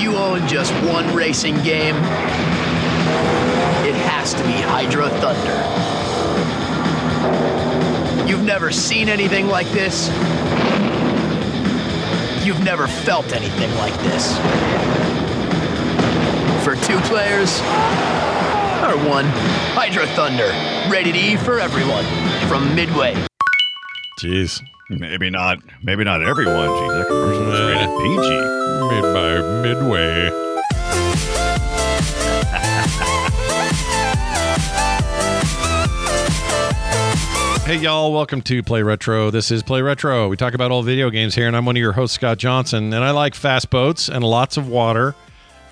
you own just one racing game, it has to be Hydro Thunder. You've never seen anything like this. You've never felt anything like this. For 2 players, or 1, Hydro Thunder, rated E for everyone, from Midway. Jeez. Maybe not everyone. Jeez, that commercial is rated PG. Made by Midway. Hey, y'all. Welcome to Play Retro. This is Play Retro. We talk about old video games here, and I'm one of your hosts, Scott Johnson, and I like fast boats and lots of water.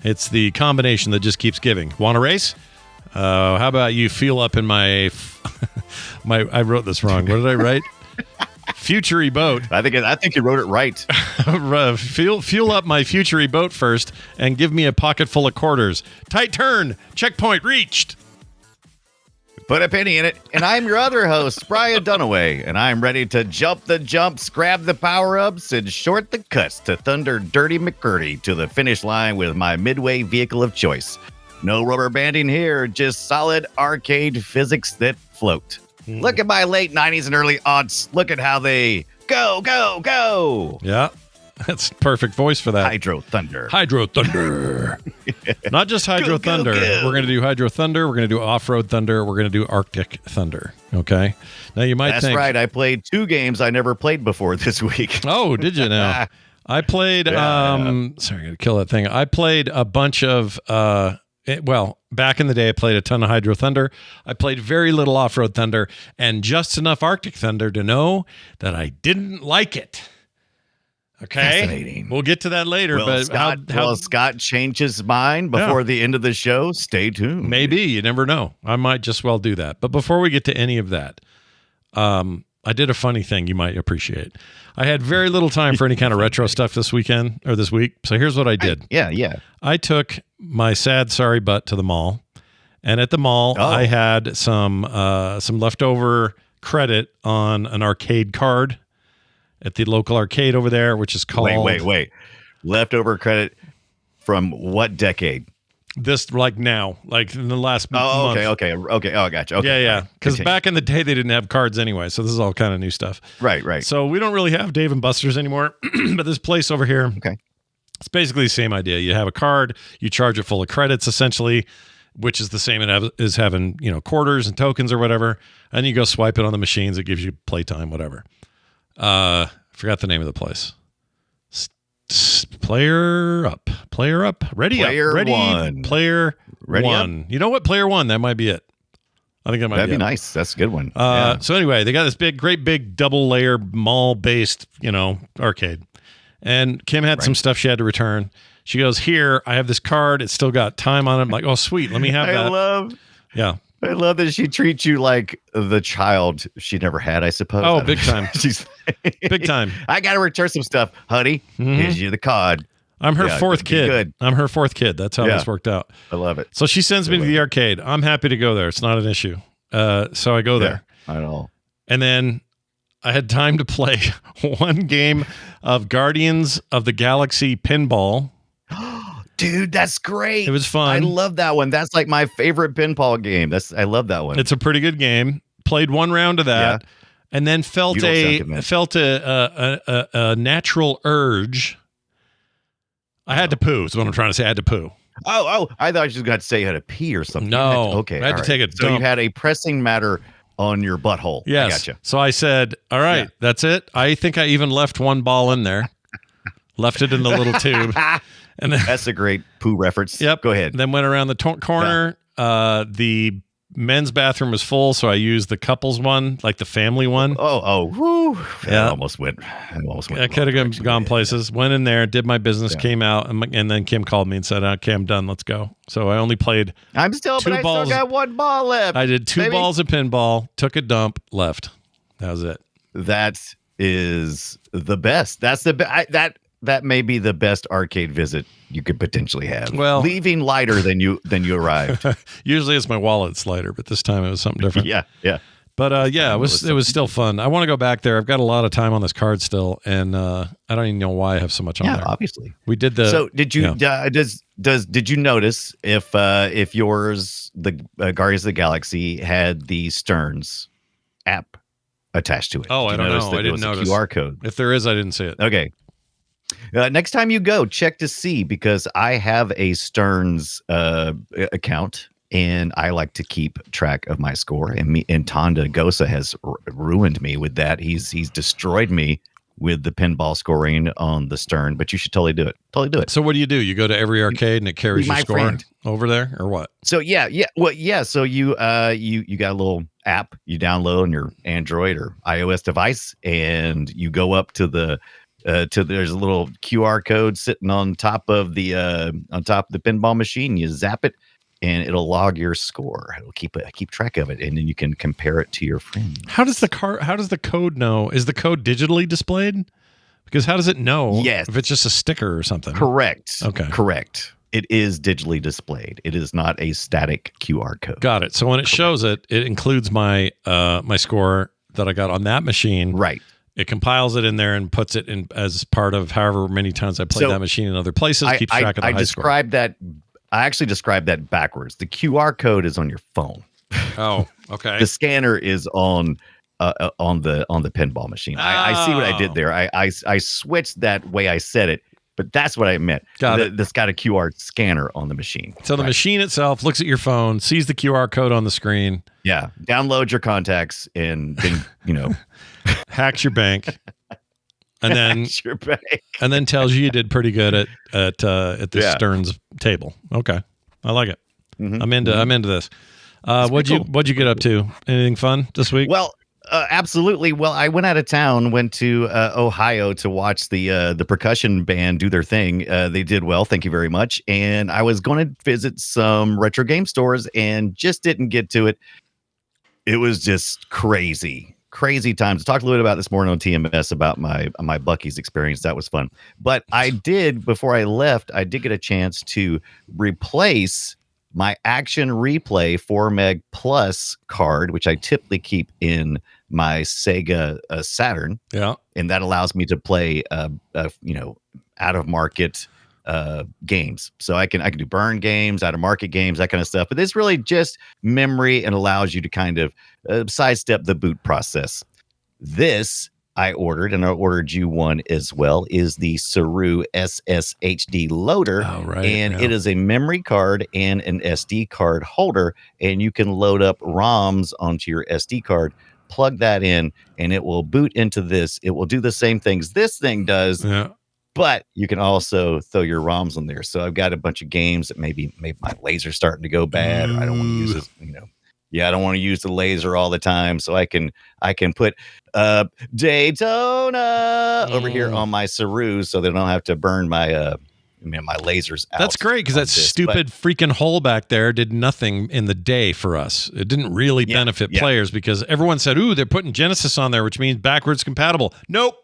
It's the combination that just keeps giving. Want to race? How about you fuel up in my... I wrote this wrong. What did I write? Futury boat. I think you wrote it right. Fuel up my futury boat first and give me a pocket full of quarters. Tight turn. Checkpoint reached. Put a penny in it. And I'm your other host, Brian Dunaway, and I'm ready to jump the jumps, grab the power-ups, and short the cuts to thunder Dirty McCurdy to the finish line with my Midway vehicle of choice. No rubber banding here, just solid arcade physics that float. Look at my late 90s and early aughts. Look at how they go, go, go. Yeah, that's perfect voice for that. Hydro Thunder. Hydro Thunder. Not just Hydro Thunder. Go. We're going to do Hydro Thunder. We're going to do Offroad Thunder. We're going to do Arctic Thunder. Okay. Now you might think. That's right. I played 2 games I never played before this week. Oh, did you now? I played, sorry, I'm going to kill that thing. I played a bunch of, back in the day, I played a ton of Hydro Thunder. I played very little Offroad Thunder and just enough Arctic Thunder to know that I didn't like it. Okay. Fascinating. We'll get to that later. Will But Scott change his mind before the end of the show? Stay tuned. Maybe. You never know. I might just well do that. But before we get to any of that, I did a funny thing you might appreciate. I had very little time for any kind of retro stuff this weekend or this week. So here's what I did. I took my sad, sorry butt to the mall. And at the mall, I had some leftover credit on an arcade card at the local arcade over there, which is called... Wait. Leftover credit from what decade? This, like now, like in the last month. Okay. Oh, I got you. Okay. Yeah. Because back in the day, they didn't have cards anyway. So this is all kind of new stuff. Right. So we don't really have Dave & Buster's anymore. But this place over here, it's basically the same idea. You have a card, you charge it full of credits, essentially, which is the same as having, quarters and tokens or whatever. And you go swipe it on the machines. It gives you playtime, whatever. Forgot the name of the place. Player up, ready, one. Player ready one. Up? You know what? Player one. That might be it. I think that'd be nice. That's a good one. So anyway, they got this great big double layer mall based, arcade. And Kim had some stuff she had to return. She goes, "Here, I have this card. It's still got time on it." I'm like, "Oh, sweet. Let me have that." I love that she treats you like the child she never had, I suppose. Oh, big time. She's big time. I got to return some stuff, honey. Here's you the card. I'm her fourth kid. Good. I'm her fourth kid. That's how this worked out. I love it. So she sends me to the arcade. I'm happy to go there. It's not an issue. So I go there. I know. And then I had time to play one game of Guardians of the Galaxy Pinball. Dude, that's great. It was fun. I love that one. That's like my favorite pinball game. I love that one. It's a pretty good game. Played one round of that, and then felt a natural urge. I had to poo. Is what I'm trying to say. I had to poo. Oh! I thought you were going to say you had to pee or something. No, I had to take a dump. So you had a pressing matter on your butthole. Yes. I gotcha. So I said, "All right, that's it." I think I even left one ball in there. Left it in the little tube. And then, that's a great poo reference. Yep. Go ahead. Then went around the corner. Yeah. The men's bathroom was full, so I used the couples one, like the family one. Whoo. Yeah. I almost went. I could have gone places. Went in there, did my business, came out, and then Kim called me and said, "Okay, I'm done. Let's go." So I only played. I still got one ball left. I did 2 balls of pinball, took a dump, left. That was it. That is the best. That's that may be the best arcade visit you could potentially have. Well, leaving lighter than you arrived. Usually it's my wallet's lighter, but this time it was something different. Yeah. But yeah, it was still fun. I want to go back there. I've got a lot of time on this card still, and I don't even know why I have so much on there. Obviously. We did the. So did you did you notice if yours the Guardians of the Galaxy had the Stearns app attached to it? Oh, I don't know. I didn't notice. QR code. If there is, I didn't see it. Okay. Next time you go, check to see, because I have a Stearns account. And I like to keep track of my score. And Tonda Gosa has ruined me with that. He's destroyed me with the pinball scoring on the Stern. But you should totally do it. Totally do it. So what do? You go to every arcade and it carries your score friend. Over there, or what? So yeah. Well, yeah. So you got a little app you download on your Android or iOS device, and you go up to the there's a little QR code sitting on top of the pinball machine. You zap it, and it'll log your score. It'll keep track of it, and then you can compare it to your friends. How does the code know? Is the code digitally displayed? Because how does it know? Yes. If it's just a sticker or something. Correct. Okay. Correct. It is digitally displayed. It is not a static QR code. Got it. So when it shows it includes my my score that I got on that machine. Right. It compiles it in there and puts it in as part of however many times I played that machine in other places. Keeps track of the high score. I actually described that backwards. The QR code is on your phone. Oh, okay. The scanner is on the pinball machine. I see what I did there. I switched that way I said it, but that's what I meant. Got it. This got a QR scanner on the machine. So the machine itself looks at your phone, sees the QR code on the screen. Yeah. Download your contacts, and then hacks your bank. And then tells you did pretty good at the Stearns table. Okay, I like it. Mm-hmm. I'm into this. What'd you get up to? Anything fun this week? Well, absolutely. Well, I went out of town, went to Ohio to watch the percussion band do their thing. They did well, thank you very much. And I was going to visit some retro game stores and just didn't get to it. It was just crazy times. I talked a little bit about this morning on TMS about my Buc-ee's experience. That was fun. But before I left, I did get a chance to replace my Action Replay 4 Meg Plus card, which I typically keep in my Sega Saturn. Yeah. And that allows me to play out of market games. So I can do burn games, out of market games, that kind of stuff. But it's really just memory and allows you to kind of sidestep the boot process. This I ordered, and I ordered you one as well, is the Saru SSHD loader. Oh, right. And it is a memory card and an SD card holder, and you can load up ROMs onto your SD card, plug that in, and it will boot into this. It will do the same things this thing does. Yeah. But you can also throw your ROMs on there. So I've got a bunch of games that maybe my laser's starting to go bad, or I don't want to use it, I don't want to use the laser all the time. So I can put Daytona over here on my Saru, so they don't have to burn my my lasers out. That's great, because that stupid freaking hole back there did nothing in the day for us. It didn't really benefit players, because everyone said, "Ooh, they're putting Genesis on there, which means backwards compatible." Nope.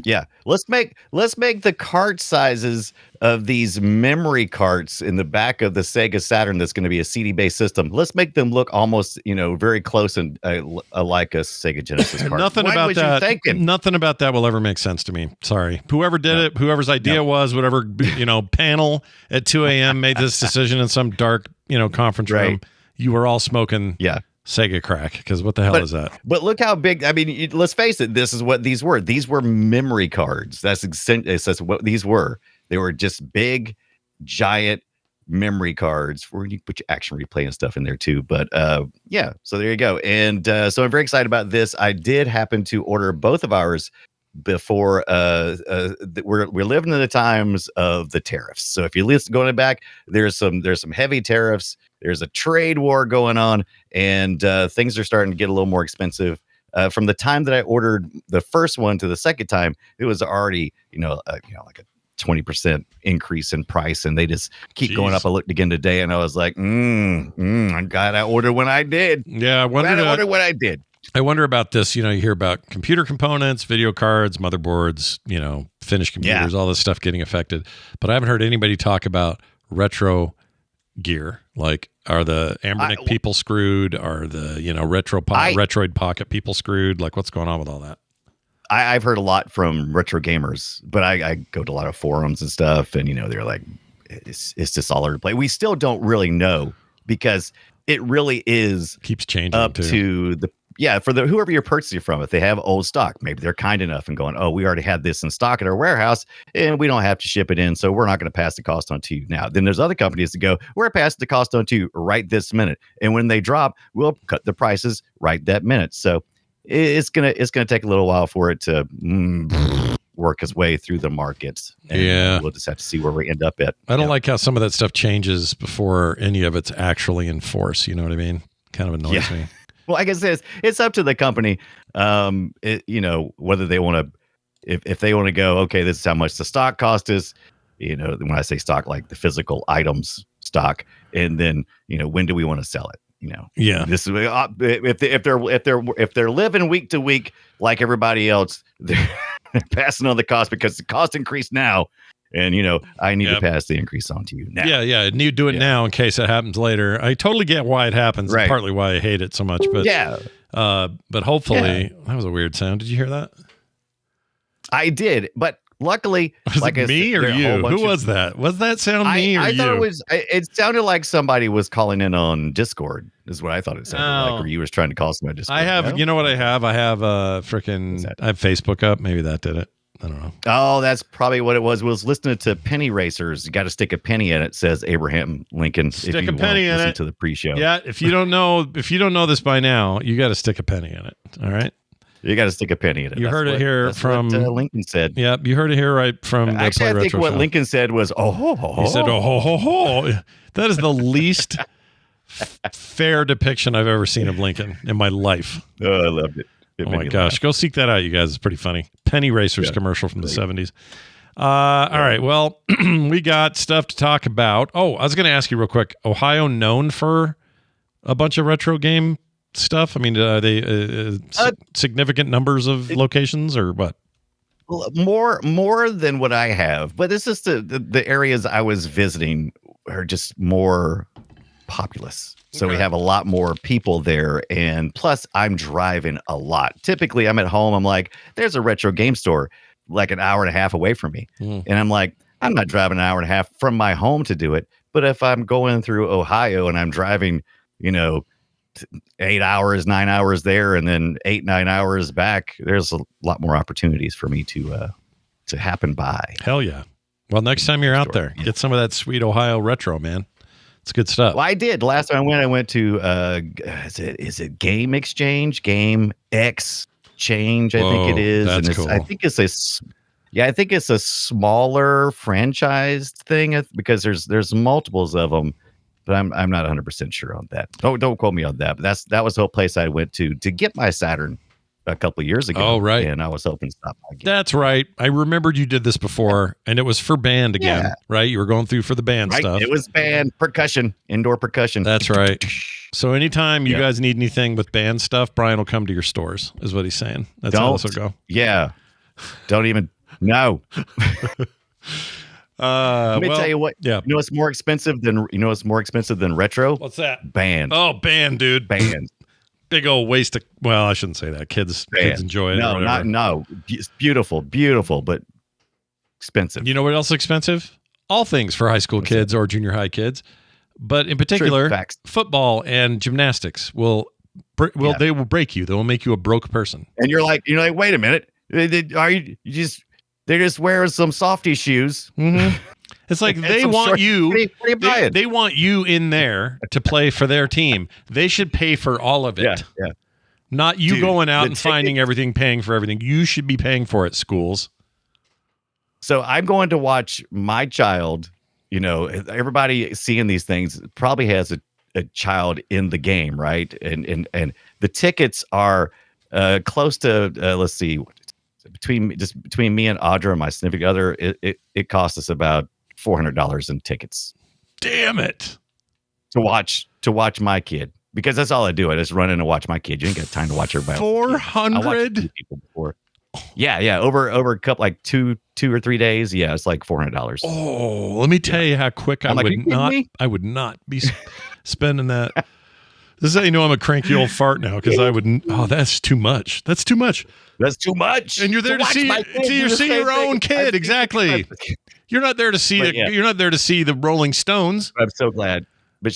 Yeah, let's make the cart sizes of these memory carts in the back of the Sega Saturn that's going to be a CD-based system. Let's make them look almost, very close and like a Sega Genesis cart. Nothing about that will ever make sense to me. Sorry. Whoever did it, whoever's idea was, whatever, panel at 2 a.m. made this decision in some dark, conference room. You were all smoking Sega crack, because what the hell is that? But look how big. I mean, let's face it. This is what these were. These were memory cards. That's what these were. They were just big, giant memory cards where you put your Action Replay and stuff in there too. But so there you go. And so I'm very excited about this. I did happen to order both of ours before we're living in the times of the tariffs. So if you listen going back, there's some heavy tariffs. There's a trade war going on, and things are starting to get a little more expensive. From the time that I ordered the first one to the second time, it was already like a 20% increase in price, and they just keep going up. I looked again today, and I was like, I'm glad I ordered when I did. Yeah, I ordered when I did. I wonder about this. You hear about computer components, video cards, motherboards, finished computers, all this stuff getting affected. But I haven't heard anybody talk about retro gear, like Are the Ambernick people screwed? Are the Retroid Pocket people screwed? Like, what's going on with all that? I've heard a lot from retro gamers, but I go to a lot of forums and stuff, and they're like, it's just all over the place. We still don't really know because it really keeps changing up to the for the whoever you're purchasing from. If they have old stock, maybe they're kind enough and going, oh, we already had this in stock at our warehouse and we don't have to ship it in, so we're not going to pass the cost on to you now. Then there's other companies that go, we're passing the cost on to you right this minute, and when they drop, we'll cut the prices right that minute. So it's gonna take a little while for it to work its way through the markets. And we'll just have to see where we end up at. I don't like how some of that stuff changes before any of it's actually in force. You know what I mean? Kind of annoys me. Well, like I said, it's up to the company. Whether they want to, if they want to go, okay, this is how much the stock cost is. When I say stock, like the physical items stock, and then when do we want to sell it? This is if they're living week to week like everybody else, they're passing on the cost because the cost increased now. And, I need to pass the increase on to you now. Yeah. And you do it now in case it happens later. I totally get why it happens. Right. Partly why I hate it so much. But but hopefully, that was a weird sound. Did you hear that? I did. But luckily, was like it me or you? Who was that? Was that sound me or you? I thought it sounded like somebody was calling in on Discord, is what I thought it sounded like. Or you was trying to call somebody on Discord. I have, you know what I have? I have I have Facebook up. Maybe that did it. I don't know. Oh, that's probably what it was. Was listening to Penny Racers. You got to stick a penny in it, says Abraham Lincoln. Stick a penny in it to the pre-show. Yeah, if you don't know this by now, you got to stick a penny in it. All right. You got to stick a penny in it. You heard it here from Lincoln said. Yeah, you heard it here right from. Actually, I think what Lincoln said was, He said, That is the least fair depiction I've ever seen of Lincoln in my life. Oh, I loved it. Oh my gosh. Go seek that out, you guys. It's pretty funny. Penny Racers commercial from the 70s. All right. Well, we got stuff to talk about. Oh, I was going to ask you real quick. Ohio known for a bunch of retro game stuff? I mean, are they significant numbers of locations or what? More than what I have. But this is the areas I was visiting are just more populous. So we have a lot more people there. And plus, I'm driving a lot. Typically, I'm at home. I'm like, there's a retro game store like an hour and a half away from me. And I'm like, I'm not driving an hour and a half from my home to do it. But if I'm going through Ohio and I'm driving, 8 hours, 9 hours there, and then 8-9 hours back, there's a lot more opportunities for me to happen by. Hell yeah. Well, next time you're out there, get some of that sweet Ohio retro, man. It's good stuff. Well, I did. Last time I went to, is it Game Exchange? Game Exchange, I think it is. That's and cool. I think it's a smaller franchised thing because there's multiples of them, but I'm not 100% sure on that. Don't quote me on that. But that was the whole place I went to get my Saturn a couple of years ago. Oh, right. And I was hoping to stop by again. That's right. I remembered you did this before, and it was for band again, right? You were going through for the band stuff. It was band percussion, indoor percussion. That's right. So anytime you guys need anything with band stuff, Brian will come to your stores, is what he's saying. That's how this will go. Yeah. Don't even, no. Let me tell you what. Yeah. You know what's more expensive than retro? What's that? Band. Oh, band, dude. Band. Big old waste of, well, I shouldn't say that. Kids enjoy it. No. It's beautiful, but expensive. You know what else is expensive? All things for high school kids or junior high kids. But in particular, football and gymnastics they will break you. They will make you a broke person. And you're like, wait a minute. They're just wearing some softy shoes. Mm-hmm. It's like they want you. What are you buying? They want you in there to play for their team. They should pay for all of it. Yeah. Not you going out and finding everything, paying for everything. You should be paying for it, schools. So I'm going to watch my child. Everybody seeing these things probably has a child in the game, right? And the tickets are close to let's see, between me and Audra and my significant other, it cost us about $400 in tickets. Damn it! To watch my kid, because that's all I do. I just run in and watch my kid. You ain't got time to watch everybody. 400 people before. Yeah. Over a couple, like two or 3 days. Yeah, it's like $400. Oh, let me tell you how quick I would not be spending that. This is how you know I'm a cranky old fart now, because I wouldn't. Oh, that's too much. That's too much. That's too much. And you're there to see your own kid. Exactly. You're not there to see You're not there to see the Rolling Stones. I'm so glad. But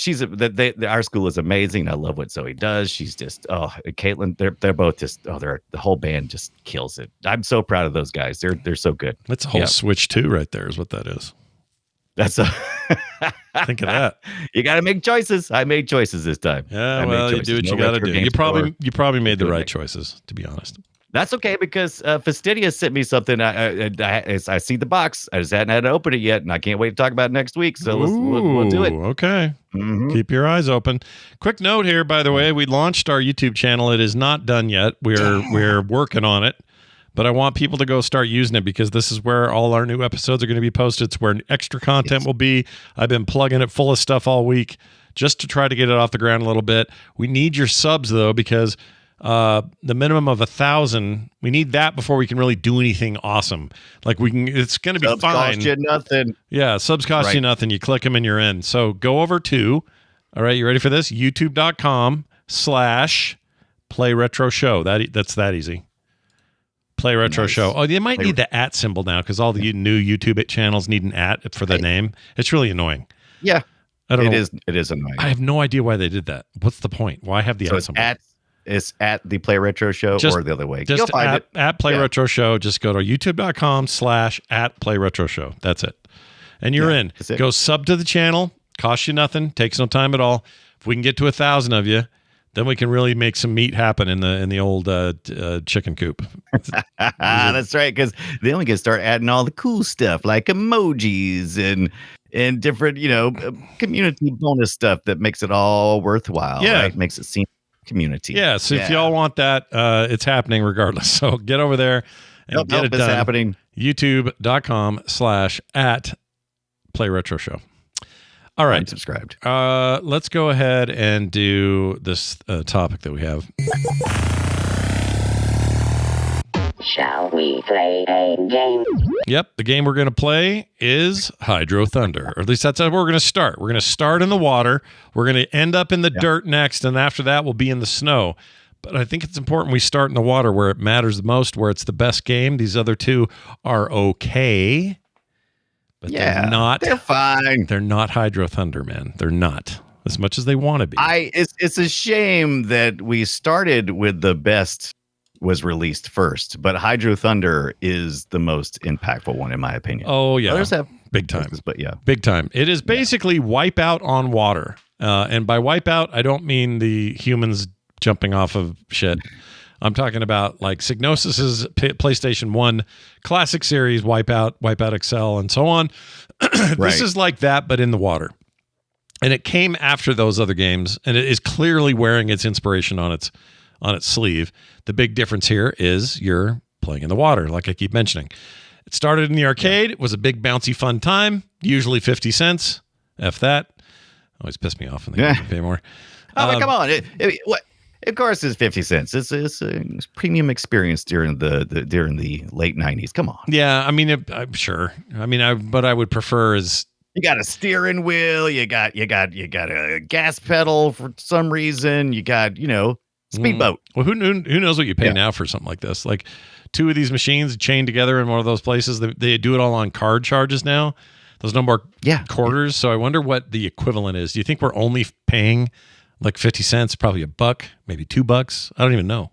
our school is amazing. I love what Zoe does. She's just Caitlin. They're both just the whole band just kills it. I'm so proud of those guys. They're so good. That's a whole Switch 2 right there is what that is. That's a think of that. You got to make choices. I made choices this time. Yeah, well, you do what you got to do. You probably made the right choices, to be honest. That's okay, because Fastidious sent me something. I see the box. I just hadn't had to open it yet, and I can't wait to talk about it next week. So we'll do it. Okay. Mm-hmm. Keep your eyes open. Quick note here, by the way, we launched our YouTube channel. It is not done yet. We're working on it, but I want people to go start using it, because this is where all our new episodes are going to be posted. It's where extra content will be. I've been plugging it full of stuff all week just to try to get it off the ground a little bit. We need your subs, though, because the minimum of 1,000, we need that before we can really do anything awesome. Like it's going to be subs fine. Cost you nothing. Yeah, subs cost you nothing. You click them and you're in. So go over to, all right, you ready for this? YouTube.com/Play Retro Show. That's that easy. Play Retro Show. Oh, you might need the @ symbol now, because all the new YouTube channels need an @ for the name. It's really annoying. Yeah, I don't know. It is annoying. I have no idea why they did that. What's the point? Why have the @ symbol? It's at the Play Retro Show, or the other way. Just You'll find it at Play Retro Show. Just go to youtube.com/@Play Retro Show. That's it. And you're in. Go sub to the channel. Costs you nothing. Takes no time at all. If we can get to 1,000 of you, then we can really make some meat happen in the old chicken coop. That's right, because then we can start adding all the cool stuff like emojis and different, community bonus stuff that makes it all worthwhile. Yeah, right? Makes it seem community. Yeah, so if y'all want that, it's happening regardless. So get over there and get it done. It's happening. YouTube.com/@Play Retro Show. All right. I'm subscribed. Let's go ahead and do this topic that we have. Shall we play a game? Yep, the game we're going to play is Hydro Thunder. Or at least that's how we're going to start. We're going to start in the water. We're going to end up in the dirt next, and after that, we'll be in the snow. But I think it's important we start in the water where it matters the most, where it's the best game. These other two are okay, but they're not. They're fine. They're not Hydro Thunder, man. They're not, as much as they want to be. It's a shame that we started with the best was released first, but Hydro Thunder is the most impactful one, in my opinion. Oh, yeah. Others have big time. But yeah. Big time. It is basically Wipeout on water. And by Wipeout, I don't mean the humans jumping off of shit. I'm talking about like Psygnosis's PlayStation 1 classic series, Wipeout, Wipeout XL, and so on. This is like that, but in the water. And it came after those other games, and it is clearly wearing its inspiration on its sleeve. The big difference here is you're playing in the water, like I keep mentioning. It started in the arcade. It was a big, bouncy, fun time, usually 50 cents. F that. Always piss me off when they pay more. Come on. Of course, it's 50 cents. It's a premium experience during the late 90s. Come on. Yeah, I mean, I'm sure. I mean, but I would prefer is you got a steering wheel. You got a gas pedal for some reason. You got speedboat. Well, who knows what you pay now for something like this? Like two of these machines chained together in one of those places. They do it all on card charges now. There's no more quarters. So I wonder what the equivalent is. Do you think we're only paying like 50 cents, probably $1, maybe $2? I don't even know.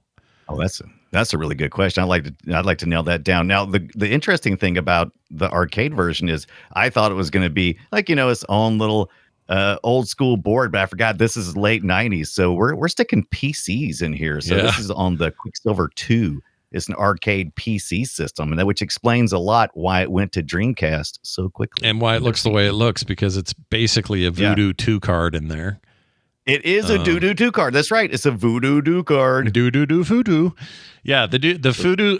Oh, that's a really good question. I'd like to nail that down. Now, the interesting thing about the arcade version is I thought it was going to be like, its own little old school board, but I forgot this is late 90s. So we're sticking PCs in here. So this is on the Quicksilver 2. It's an arcade PC system, and which explains a lot why it went to Dreamcast so quickly. And why it looks the way it looks, because it's basically a Voodoo 2 card in there. It is a Doo-Doo 2 card. That's right. It's a Voodoo 2 card. Doo-Doo Voodoo. Yeah, the Voodoo.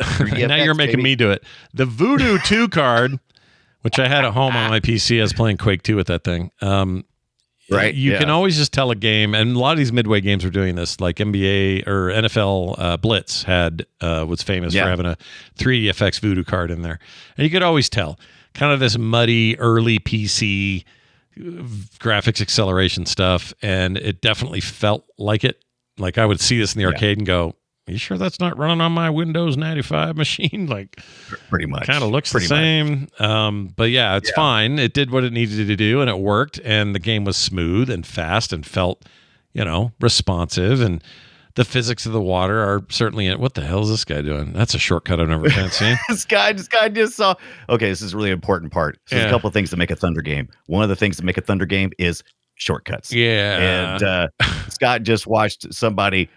Now you're making me do it. The Voodoo 2 card, which I had at home on my PC. I was playing Quake 2 with that thing. Right. You can always just tell a game, and a lot of these Midway games are doing this, like NBA or NFL Blitz was famous for having a 3DFX Voodoo card in there. And you could always tell kind of this muddy early PC, graphics acceleration stuff, and it definitely felt like it. Like I would see this in the arcade and go, "Are you sure that's not running on my Windows 95 machine?" Like, pretty much, kind of looks the same. But yeah, it's fine. It did what it needed to do, and it worked. And the game was smooth and fast and felt, responsive. And the physics of the water are certainly in it. What the hell is this guy doing? That's a shortcut I've never seen. This guy just saw. Okay, this is a really important part. So there's a couple of things that make a Thunder game. One of the things that make a Thunder game is shortcuts. Yeah. And Scott just watched somebody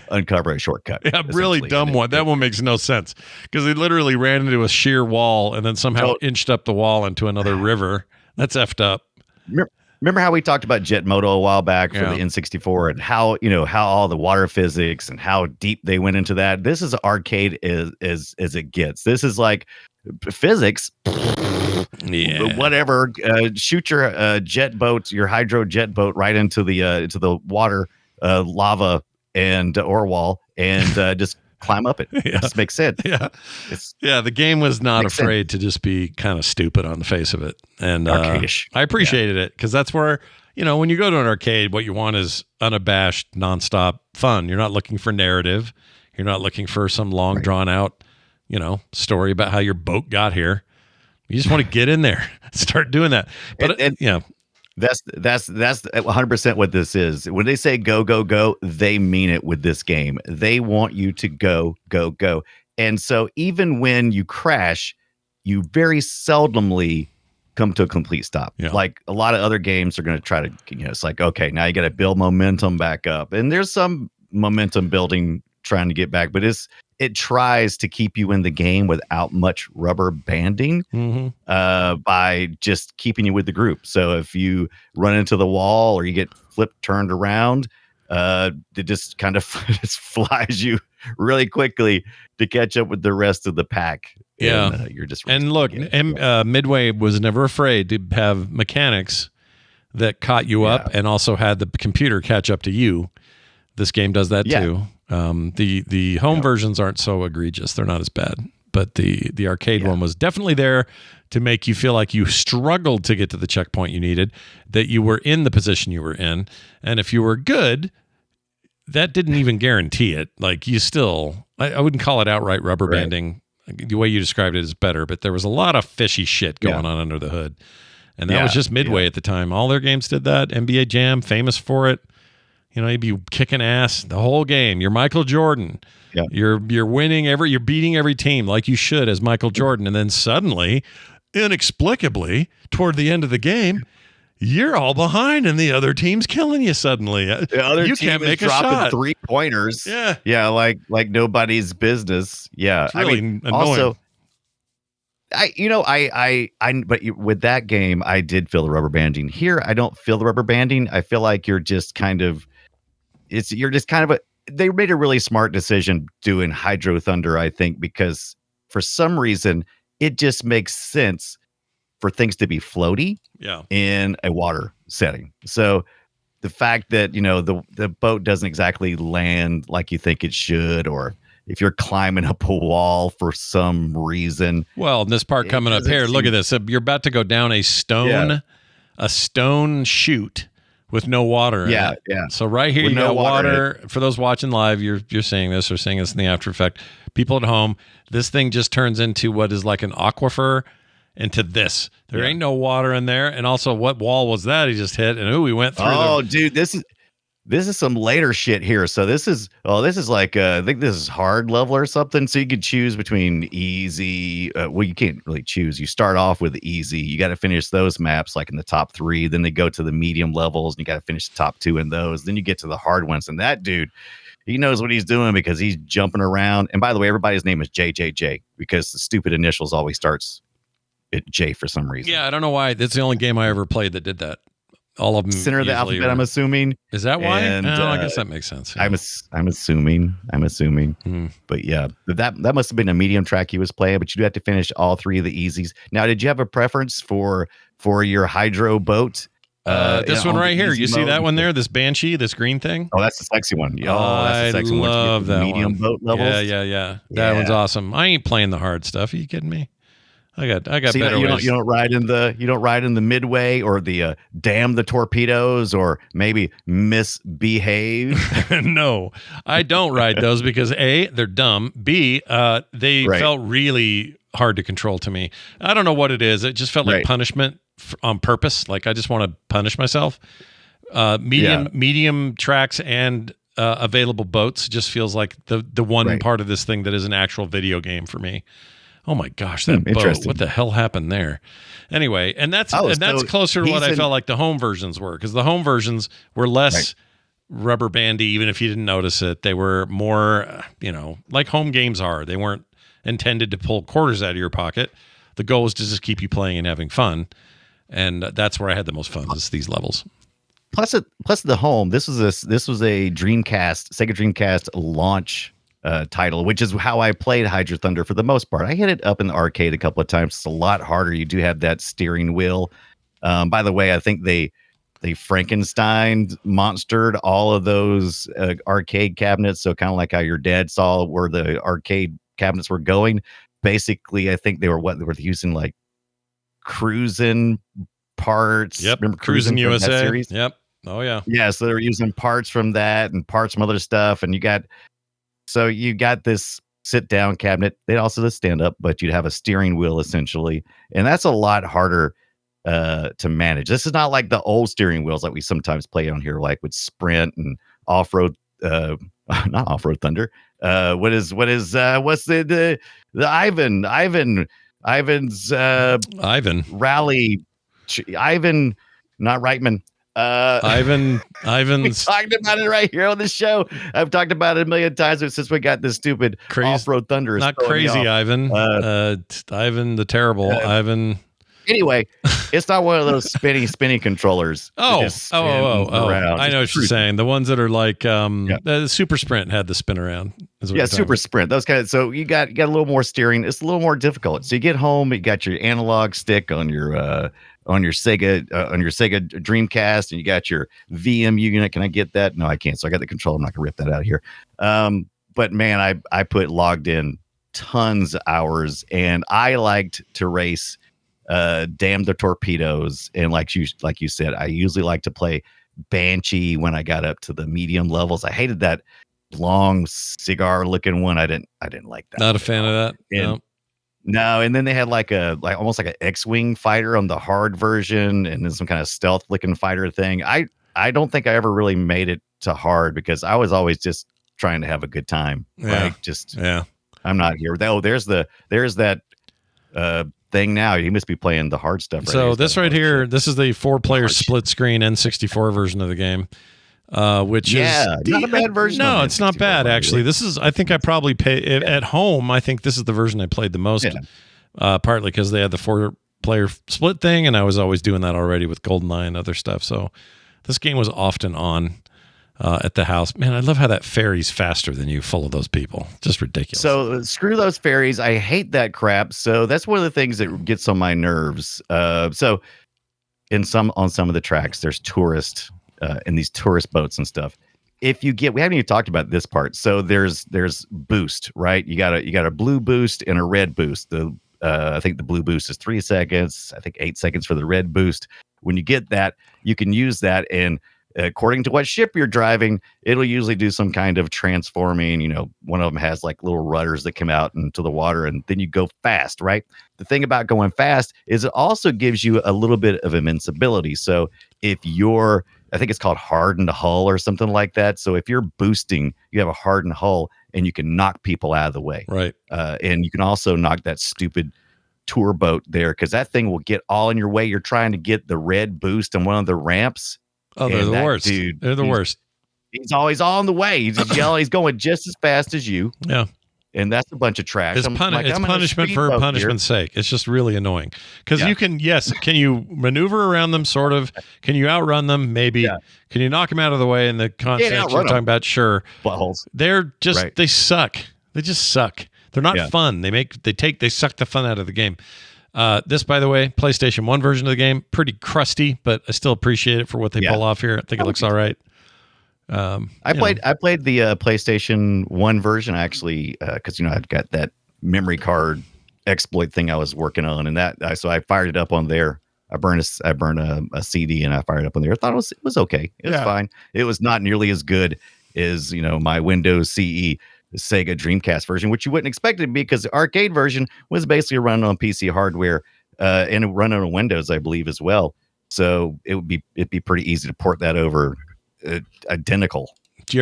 uncover a shortcut. Yeah, really dumb one. That one makes no sense because he literally ran into a sheer wall and then somehow inched up the wall into another river. That's effed up. Remember how we talked about Jet Moto a while back for the N64 and how all the water physics and how deep they went into that? This is arcade as it gets. This is like physics. Yeah. Whatever. Shoot your jet boat, your hydro jet boat, right into the water, lava and ore wall, and just climb up it. It just makes sense. Yeah. The game was not afraid to just be kind of stupid on the face of it. And arcadish. I appreciated it because that's where, when you go to an arcade, what you want is unabashed, nonstop fun. You're not looking for narrative. You're not looking for some long drawn out, story about how your boat got here. You just want to get in there, start doing that. But that's 100% what this is. When they say go, go, go, they mean it with this game. They want you to go, go, go. And so even when you crash, you very seldomly come to a complete stop. Yeah. Like a lot of other games are going to try to, it's like, okay, now you got to build momentum back up. And there's some momentum building trying to get back, but it tries to keep you in the game without much rubber banding by just keeping you with the group. So if you run into the wall or you get turned around, it just kind of just flies you really quickly to catch up with the rest of the pack. Yeah. And, you're just and look, Midway was never afraid to have mechanics that caught you up and also had the computer catch up to you. This game does that too. The home versions aren't so egregious. They're not as bad. But the arcade one was definitely there to make you feel like you struggled to get to the checkpoint you needed, that you were in the position you were in. And if you were good, that didn't even guarantee it. Like you still, I wouldn't call it outright rubber banding. The way you described it is better, but there was a lot of fishy shit going on under the hood. And that was just Midway at the time. All their games did that. NBA Jam, famous for it. You'd be kicking ass the whole game. You're Michael Jordan. Yeah. You're winning you're beating every team like you should as Michael Jordan. And then suddenly, inexplicably, toward the end of the game, you're all behind and the other team's killing you suddenly. The other you team can't is make a dropping shot. 3-pointers. Yeah. Yeah, like nobody's business. Yeah. It's really annoying. Also, but with that game, I did feel the rubber banding. Here, I don't feel the rubber banding. I feel like you're just kind of they made a really smart decision doing Hydro Thunder, I think, because for some reason it just makes sense for things to be floaty in a water setting. So the fact that, the boat doesn't exactly land like you think it should, or if you're climbing up a wall for some reason. Well, this part coming up here, look at this. You're about to go down a stone chute with no water in it. Yeah. So right here, you got water. For those watching live, you're seeing this or seeing this in the After Effect. People at home, this thing just turns into what is like an aquifer into this. There ain't no water in there. And also, what wall was that he just hit? And we went through. Dude, this is some later shit here. So this is like I think this is hard level or something. So you could choose between easy. Well, you can't really choose. You start off with easy. You got to finish those maps like in the top 3. Then they go to the medium levels, and you got to finish the top 2 in those. Then you get to the hard ones, and that dude, he knows what he's doing because he's jumping around. And by the way, everybody's name is JJJ because the stupid initials always starts at J for some reason. Yeah, I don't know why. That's the only game I ever played that did that. All of them center of the alphabet, I'm assuming. Is that why? And, I guess that makes sense. Yeah. I'm assuming. But yeah, that must have been a medium track he was playing. But you do have to finish all 3 of the easies. Now, did you have a preference for your hydro boat? This one right here. You see that one there? This Banshee, this green thing? Oh, that's the sexy one. Oh, that's the sexy one. I love that medium one. Boat levels. Yeah. That one's awesome. I ain't playing the hard stuff. Are you kidding me? I got So better ways. you don't ride in the Midway or the damn the torpedoes or maybe misbehave. No, I don't ride those because A, they're dumb. B, they Right. felt really hard to control to me. I don't know what it is. It just felt like Right. punishment on purpose. Like I just want to punish myself. Medium tracks and available boats just feels like the one Right. part of this thing that is an actual video game for me. Oh my gosh, that boat! Interesting. What the hell happened there? Anyway, and that's Oh, that's so closer to what he's I in- felt like the home versions were, because the home versions were less rubber bandy. Even if you didn't notice it, they were more, like home games are. They weren't intended to pull quarters out of your pocket. The goal was to just keep you playing and having fun, and that's where I had the most fun. Is these levels. Plus the home. This was a Dreamcast, Sega Dreamcast launch title, which is how I played Hydro Thunder for the most part. I hit it up in the arcade a couple of times. It's a lot harder. You do have that steering wheel. By the way, I think they Frankenstein monstered all of those arcade cabinets. So kind of like how your dad saw where the arcade cabinets were going. Basically, I think they were using like cruising parts. Yep, Remember Cruising from that USA. series? Yep. Oh yeah. Yeah, so they were using parts from that and parts from other stuff, and you got this sit down cabinet. They'd also just stand up, but you'd have a steering wheel essentially, and that's a lot harder to manage. This is not like the old steering wheels like we sometimes play on here, like with Sprint and Offroad, not Offroad Thunder. What's the Ivan's Ivan. rally? Ivan, not Reitman. Ivan's We talked about it right here on the show. I've talked about it a million times since we got this stupid Crazy- Off-Road Thunder. not crazy Ivan. Ivan the terrible. Ivan. Anyway, it's not one of those spinny controllers. that Oh, just spins around. I know what It's you're saying. The ones that are like Yeah. the Super Sprint had the spin around. Is what Yeah, you're talking super about. sprint. Those kind of. So you got a little more steering. It's a little more difficult. So you get home, you got your analog stick on your Sega Dreamcast, and you got your VM unit. Can I get that? No, I can't. So I got the controller. I'm not gonna rip that out of here. But man, I put logged in tons of hours, and I liked to race damn the torpedoes. And like you said, I usually like to play Banshee when I got up to the medium levels. I hated that long cigar looking one. I didn't like that. Not a fan of that. And- No. No, and then they had almost like an X-wing fighter on the hard version, and then some kind of stealth looking fighter thing. I don't think I ever really made it to hard because I was always just trying to have a good time. Yeah. Like just Yeah. I'm not here. Oh, there's that thing now. You must be playing the hard stuff. So Here's this that right hard here, shit. this is the 4-player Hard split screen N64 version of the game, which Yeah, is not a bad version No, of it's not N64, bad really. actually. This is, I think I probably at home. I think this is the version I played the most, partly because they had the 4-player split thing, and I was always doing that already with GoldenEye and other stuff. So this game was often on at the house. Man, I love how that ferry's faster than you, full of those people. Just ridiculous. So screw those ferries. I hate that crap. So that's one of the things that gets on my nerves. So on some of the tracks, there's tourists in these tourist boats and stuff. We haven't even talked about this part. So there's boost, right? You got a blue boost and a red boost. I think the blue boost is 3 seconds. I think 8 seconds for the red boost. When you get that, you can use that, and according to what ship you're driving, it'll usually do some kind of transforming. One of them has like little rudders that come out into the water, and then you go fast, right? The thing about going fast is it also gives you a little bit of invincibility. So if I think it's called hardened hull or something like that. So if you're boosting, you have a hardened hull and you can knock people out of the way. right. And you can also knock that stupid tour boat there, because that thing will get all in your way. You're trying to get the red boost on one of the ramps. Oh, they're And the that worst. dude, They're the worst. He's always on the way. He's just yelling. He's going just as fast as you. Yeah. And that's a bunch of trash. It's, I'm like, it's I'm in a punishment for speedboat punishment's sake. It's just really annoying because Yeah. you can, can you maneuver around them? Sort of. Can you outrun them? Maybe. Yeah. Can you knock them out of the way in the context you're outrun talking 'em. about? Sure. here. Buttholes. They're just, Right. they suck. They just suck. They're not Yeah. fun. They suck the fun out of the game. This, by the way, PlayStation 1 version of the game, pretty crusty, but I still appreciate it for what they Yeah. pull off here. I think it looks all right. I played the PlayStation 1 version actually, because I've got that memory card exploit thing I was working on, and so I fired it up on there. I burned a CD and I fired it up on there. I thought it was okay. It was fine. It was not nearly as good as my Windows CE Sega Dreamcast version, which you wouldn't expect it to be, because the arcade version was basically running on PC hardware and running on Windows, I believe, as well. So it'd be pretty easy to port that over identical. Did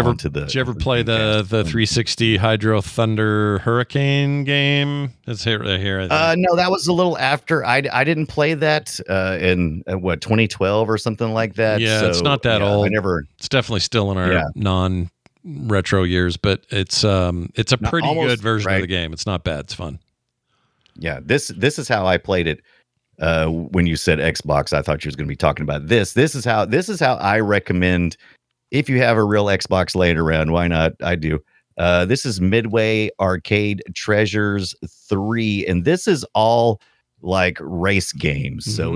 you ever play the 360 Hydro Thunder Hurricane game? It's here right here. No, that was a little after. I didn't play that in 2012 or something like that. Yeah, so, it's not that old. It's definitely still in our non-retro years, but it's a pretty good version of the game. It's not bad. It's fun. Yeah, this is how I played it. When you said Xbox, I thought you was going to be talking about this. This is how I recommend. If you have a real Xbox laying around, why not? I do. This is Midway Arcade Treasures 3, and this is all like race games. Mm-hmm. So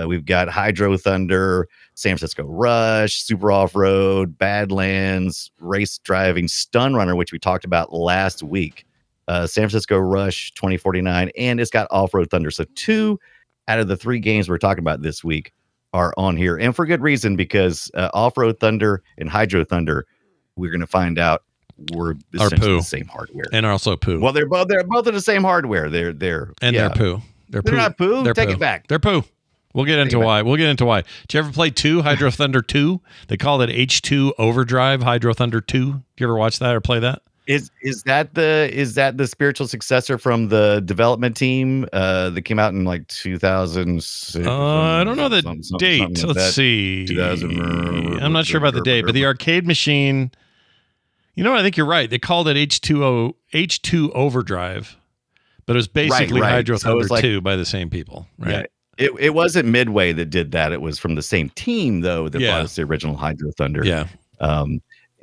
we've got Hydro Thunder, San Francisco Rush, Super Off-Road, Badlands, Race Driving, Stun Runner, which we talked about last week, San Francisco Rush 2049, and it's got Offroad Thunder. So 2 out of the 3 games we're talking about this week are on here, and for good reason, because Offroad Thunder and Hydro Thunder, we're going to find out, were essentially the same hardware, and also poo. Well, they're both of the same hardware. They're poo. They're not poo. Take it back. They're poo. We'll get into why. Did you ever play 2 Hydro Thunder 2? They called it H2 Overdrive Hydro Thunder 2. Did you ever watch that or play that? Is that the spiritual successor from the development team that came out in like 2006? I don't know the date. Let's see. 2000. I'm not sure about the date, but the arcade machine. You know what? I think you're right. They called it H2 Overdrive, but it was basically Hydro Thunder 2 by the same people, right? Yeah. It wasn't Midway that did that. It was from the same team, though, that brought us the original Hydro Thunder. Yeah.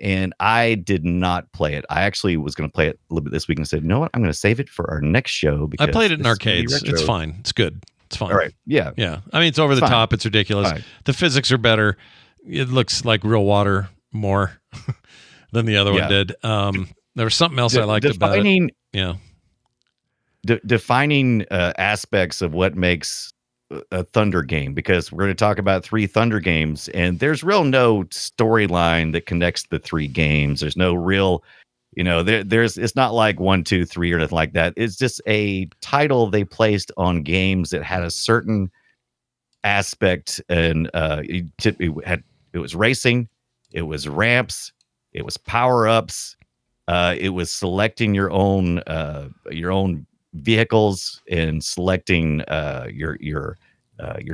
And I did not play it. I actually was going to play it a little bit this week and said, you know what? I'm going to save it for our next show. Because I played it in arcades. It's fine. It's good. It's fine. All right. Yeah. Yeah. I mean, it's over the top. It's ridiculous. Right. The physics are better. It looks like real water more than the other one did. There was something else I liked about it. Yeah. Defining aspects of what makes a Thunder game, because we're going to talk about 3 Thunder games, and there's no storyline that connects the 3 games. There's no real, it's not like 1, 2, 3 or nothing like that. It's just a title they placed on games that had a certain aspect, and it was racing, it was ramps, it was power ups, it was selecting your own vehicles and selecting your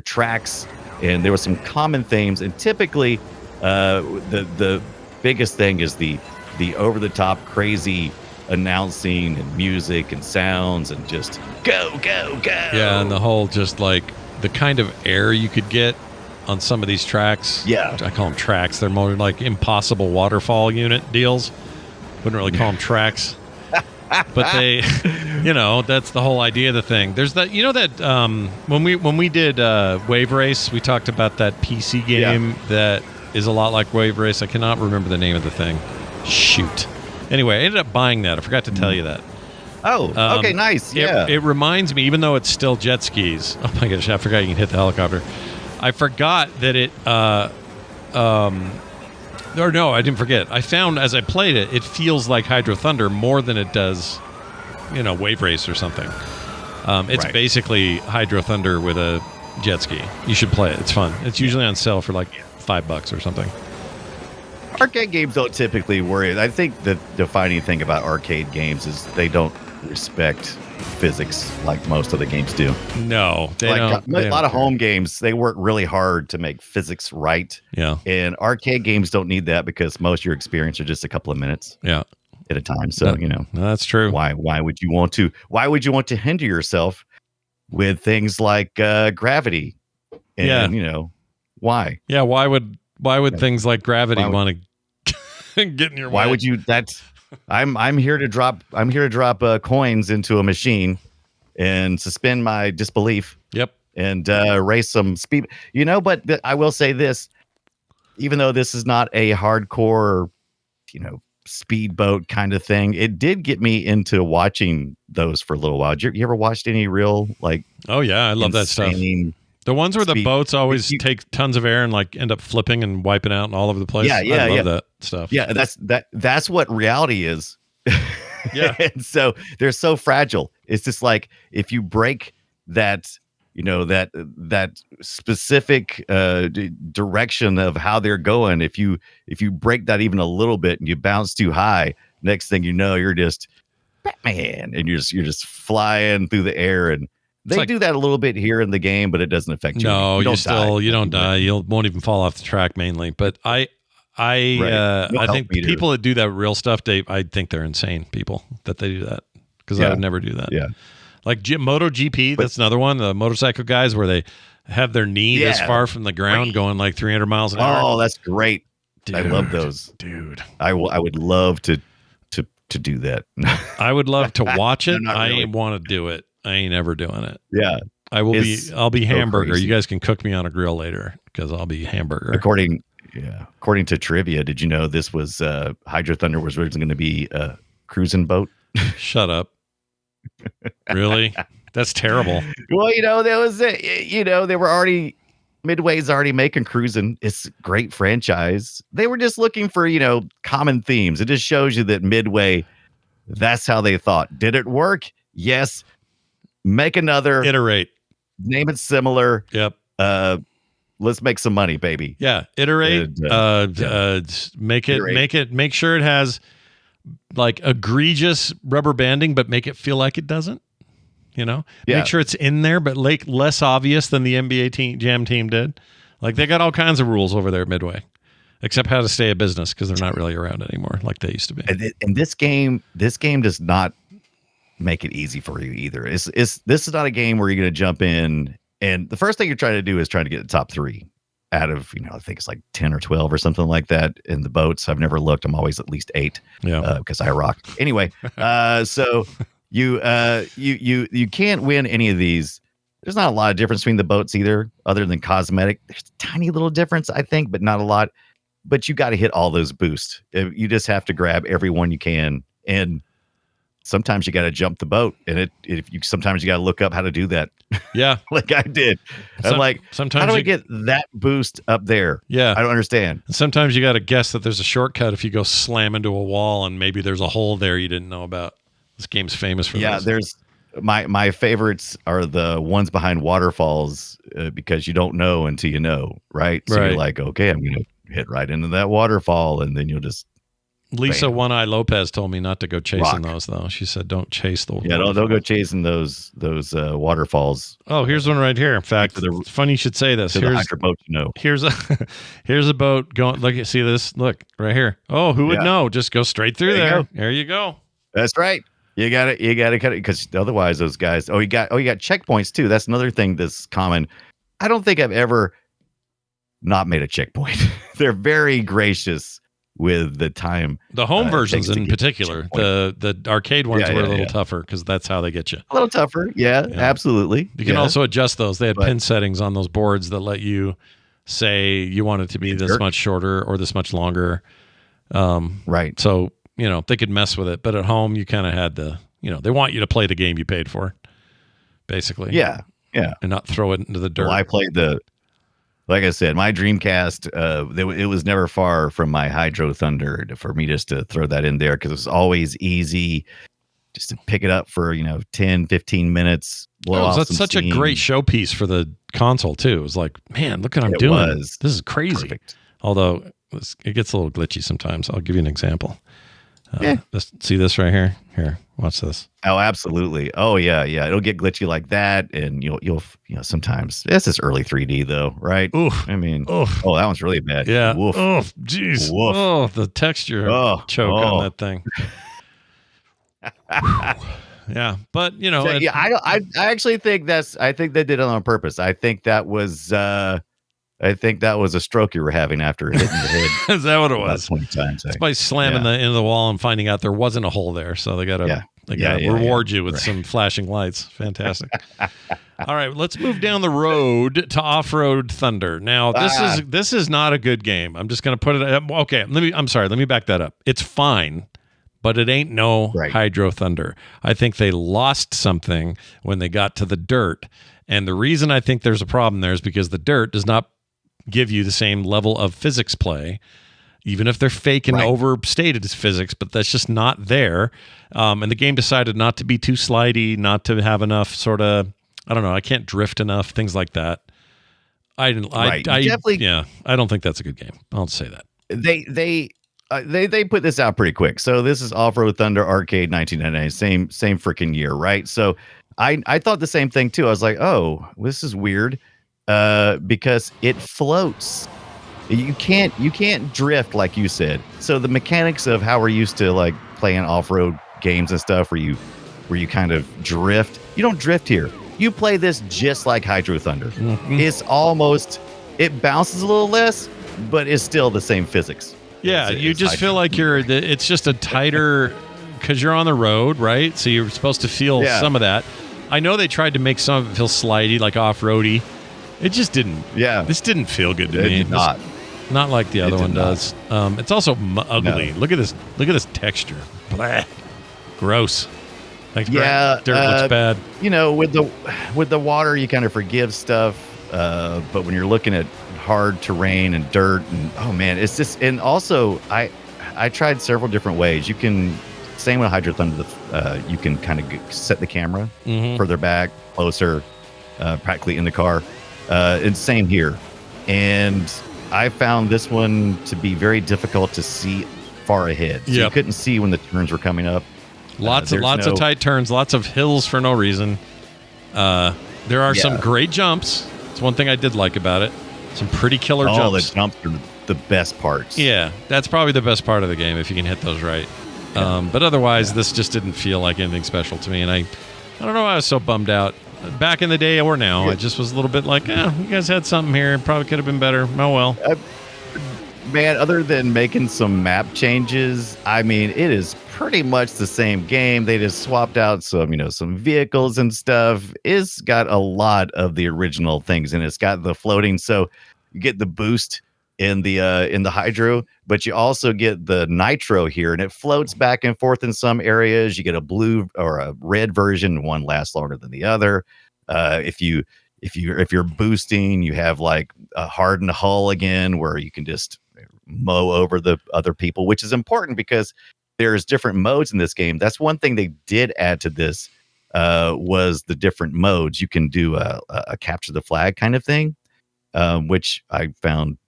tracks, and there were some common themes, and typically the biggest thing is the over the top crazy announcing and music and sounds and just go. Yeah, and the whole just like the kind of air you could get on some of these tracks. Yeah, I call them tracks. They're more like impossible waterfall unit deals. Wouldn't really call them tracks. But they, that's the whole idea of the thing. There's that, when we did Wave Race, we talked about that PC game that is a lot like Wave Race. I cannot remember the name of the thing. Shoot. Anyway, I ended up buying that. I forgot to tell you that. Oh, okay, nice. Yeah. It reminds me, even though it's still jet skis. Oh my gosh, I forgot you can hit the helicopter. I forgot that it. Or no, I didn't forget. I found as I played it, it feels like Hydro Thunder more than it does, Wave Race or something. It's basically Hydro Thunder with a jet ski. You should play it. It's fun. It's usually on sale for like $5 or something. Arcade games don't typically worry. I think the defining thing about arcade games is they don't respect physics like most of the games do. No, they don't. A lot of home games, they work really hard to make physics right. Yeah. And arcade games don't need that, because most of your experience are just a couple of minutes. Yeah. At a time. So, that's true. Why would you want to hinder yourself with things like gravity? And why? Yeah, why would things like gravity want to get in your way? Why would you I'm here to drop coins into a machine and suspend my disbelief. Yep. And race some speed. But I will say this, even though this is not a hardcore, speedboat kind of thing. It did get me into watching those for a little while. You ever watched any real like? Oh yeah, I love that stuff. The ones where the boats always take tons of air and like end up flipping and wiping out and all over the place. I love that stuff. Yeah, that's what reality is. Yeah. And so they're so fragile. It's just like if you break that, that specific direction of how they're going, if you break that even a little bit and you bounce too high, next thing you know, you're just Batman, and you're just flying through the air. And they do that a little bit here in the game, but it doesn't affect you. No, you don't die. You won't even fall off the track mainly. But I think people that do that real stuff, I think they're insane people that they do that, because I would never do that. Yeah. Like MotoGP, that's another one. The motorcycle guys where they have their knee this far from the ground going like 300 miles an hour. Oh, that's great. Dude, I love those. Dude. I would love to do that. I would love to watch it. I really. ain't want to do it. I ain't ever doing it. Yeah. I'll be hamburger. Crazy. You guys can cook me on a grill later, because I'll be hamburger. According to trivia, did you know this was Hydro Thunder was originally going to be a cruising boat? Shut up. Really? That's terrible. Well, there was they were already, Midway's already making cruising. It's a great franchise. They were just looking for, common themes. It just shows you that Midway, that's how they thought. Did it work? Yes. Make another. Iterate. Name it similar. Yep. Let's make some money, baby. Yeah. Iterate. Make sure it has like egregious rubber banding, but make it feel like it doesn't. Make sure it's in there, but like less obvious than the NBA Jam team did. Like they got all kinds of rules over there at Midway, except how to stay a business, because they're not really around anymore like they used to be. And this game does not make it easy for you either. This is not a game where you're going to jump in and the first thing you're trying to do is trying to get the top 3 out of, I think it's like 10 or 12 or something like that in the boats. I've never looked. I'm always at least 8 because I rock. Anyway, so you can't win any of these. There's not a lot of difference between the boats either, other than cosmetic. There's a tiny little difference, I think, but not a lot. But you got to hit all those boosts. You just have to grab every one you can. And sometimes you got to jump the boat, and sometimes you got to look up how to do that. Yeah. Like I did. I'm like, sometimes how do I get that boost up there? Yeah. I don't understand. And sometimes you got to guess that there's a shortcut if you go slam into a wall and maybe there's a hole there you didn't know about. This game's famous for this. There's my favorites are the ones behind waterfalls because you don't know until you know, right? So you're like, okay, I'm going to hit right into that waterfall, and then you'll just Lisa One Eye Lopez told me not to go chasing those, though. She said, "Don't chase the don't go chasing those waterfalls." Oh, here's one right here. In fact, it's funny you should say this. Here's the boat, Here's a boat going. Look, see this? Look right here. Oh, who would know? Just go straight through there. There you go. That's right. You got to cut it, because otherwise those guys. You got checkpoints too. That's another thing that's common. I don't think I've ever not made a checkpoint. They're very gracious with the time. The home versions in particular, the arcade ones were a little tougher, because that's how they get you. A little tougher. Yeah. Absolutely. You can also adjust those. They had pin settings on those boards that let you say you want it to be this much shorter or this much longer. Right. So, they could mess with it, but at home you kind of had they want you to play the game you paid for, basically. Yeah. Yeah. And not throw it into the dirt. Well, I played like I said, my Dreamcast, it was never far from my Hydro Thunder for me just to throw that in there, because it was always easy just to pick it up for, 10, 15 minutes. That's such a great showpiece for the console, too. It was like, man, look what I'm doing. This is crazy. Perfect. Although it gets a little glitchy sometimes. I'll give you an example. See this right here? Here, watch this. Oh, absolutely. Oh, yeah. It'll get glitchy like that, and you'll sometimes. This is early 3D though, right? Oof. I mean, oof. Oh, that one's really bad. Yeah. Woof. Oh, jeez. Oh, the texture choke on that thing. Yeah, but I actually think I think they did it on purpose. I think that was a stroke you were having after hitting the head. Is that what it was? 20 times. It's by slamming into the wall and finding out there wasn't a hole there. So they got to They got to reward you with some flashing lights. Fantastic. All right, let's move down the road to Offroad Thunder. Now, this is not a good game. I'm just going to put it. Okay, let me back that up. It's fine, but it ain't no Hydro Thunder. I think they lost something when they got to the dirt, and the reason I think there's a problem there is because the dirt does not give you the same level of physics play. Even if they're fake and overstated as physics, but that's just not there. And the game decided not to be too slidey, not to have enough sort of, I don't know, I can't drift enough, things like that. I don't think that's a good game. I'll say that. They put this out pretty quick. So this is Offroad Thunder Arcade 1999, same freaking year, right? So I thought the same thing too. I was like, oh, this is weird, because it floats. You can't drift like you said. So the mechanics of how we're used to like playing off-road games and stuff where you kind of drift, you don't drift here. You play this just like Hydro Thunder. Mm-hmm. It bounces a little less, but it's still the same physics. Yeah, you just feel like it's just a tighter, because you're on the road, right? So you're supposed to feel some of that. I know they tried to make some of it feel slidey, like off-roady. It just didn't. Yeah. This didn't feel good to me. Not like the other one does. It's also ugly. No. Look at this texture. Blah. Gross. Thanks, Brad. Dirt looks bad. You know, with the water, you kind of forgive stuff. But when you're looking at hard terrain and dirt, and oh man, it's just. And also, I tried several different ways. You can, same with Hydro Thunder. You can kind of set the camera further back, closer, practically in the car. And same here. And I found this one to be very difficult to see far ahead. So you couldn't see when the turns were coming up. Lots of tight turns, lots of hills for no reason. There are some great jumps. It's one thing I did like about it. Some pretty killer jumps. Oh, the jumps are the best parts. Yeah, that's probably the best part of the game if you can hit those right. Yeah. But otherwise, this just didn't feel like anything special to me. And I don't know why I was so bummed out. Back in the day or now, I just was a little bit like, you guys had something here. Probably could have been better. Oh, well. Man, other than making some map changes, I mean, it is pretty much the same game. They just swapped out some vehicles and stuff. It's got a lot of the original things, and it's got the floating. So you get the boost in the hydro, but you also get the nitro here, and it floats back and forth in some areas. You get a blue or a red version. One lasts longer than the other. If you're boosting, you have like a hardened hull again, where you can just mow over the other people, which is important because there's different modes in this game. That's one thing they did add to this, was the different modes. You can do a capture the flag kind of thing, which I found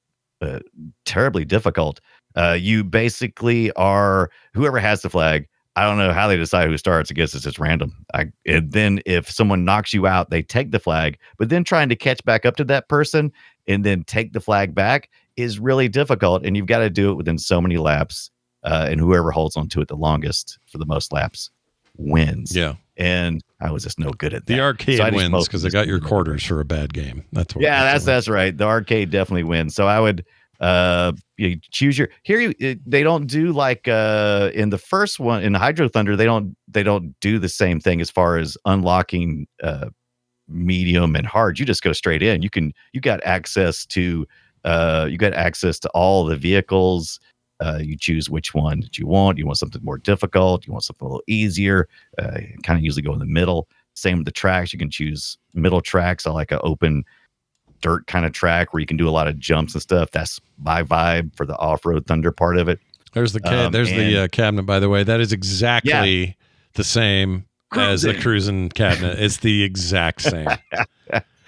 terribly difficult. You basically are whoever has the flag. I don't know how they decide who starts. I guess it's just random. And then if someone knocks you out, they take the flag, but then trying to catch back up to that person and then take the flag back is really difficult. And you've got to do it within so many laps. And whoever holds on to it the longest for the most laps wins. Yeah. And I was just no good at that. The arcade wins because they got your quarters for a bad game. That's what. Yeah, that's right. The arcade definitely wins. So I would you choose your they don't do like in the first one in Hydro Thunder, they don't do the same thing as far as unlocking medium and hard. You just go straight in. You got access to all the vehicles. You choose which one that you want. You want something more difficult. You want something a little easier. Kind of usually go in the middle. Same with the tracks. You can choose middle tracks. I like an open dirt kind of track where you can do a lot of jumps and stuff. That's my vibe for the Offroad Thunder part of it. There's the the cabinet, by the way. That is exactly the same as the cruising cabinet. It's the exact same.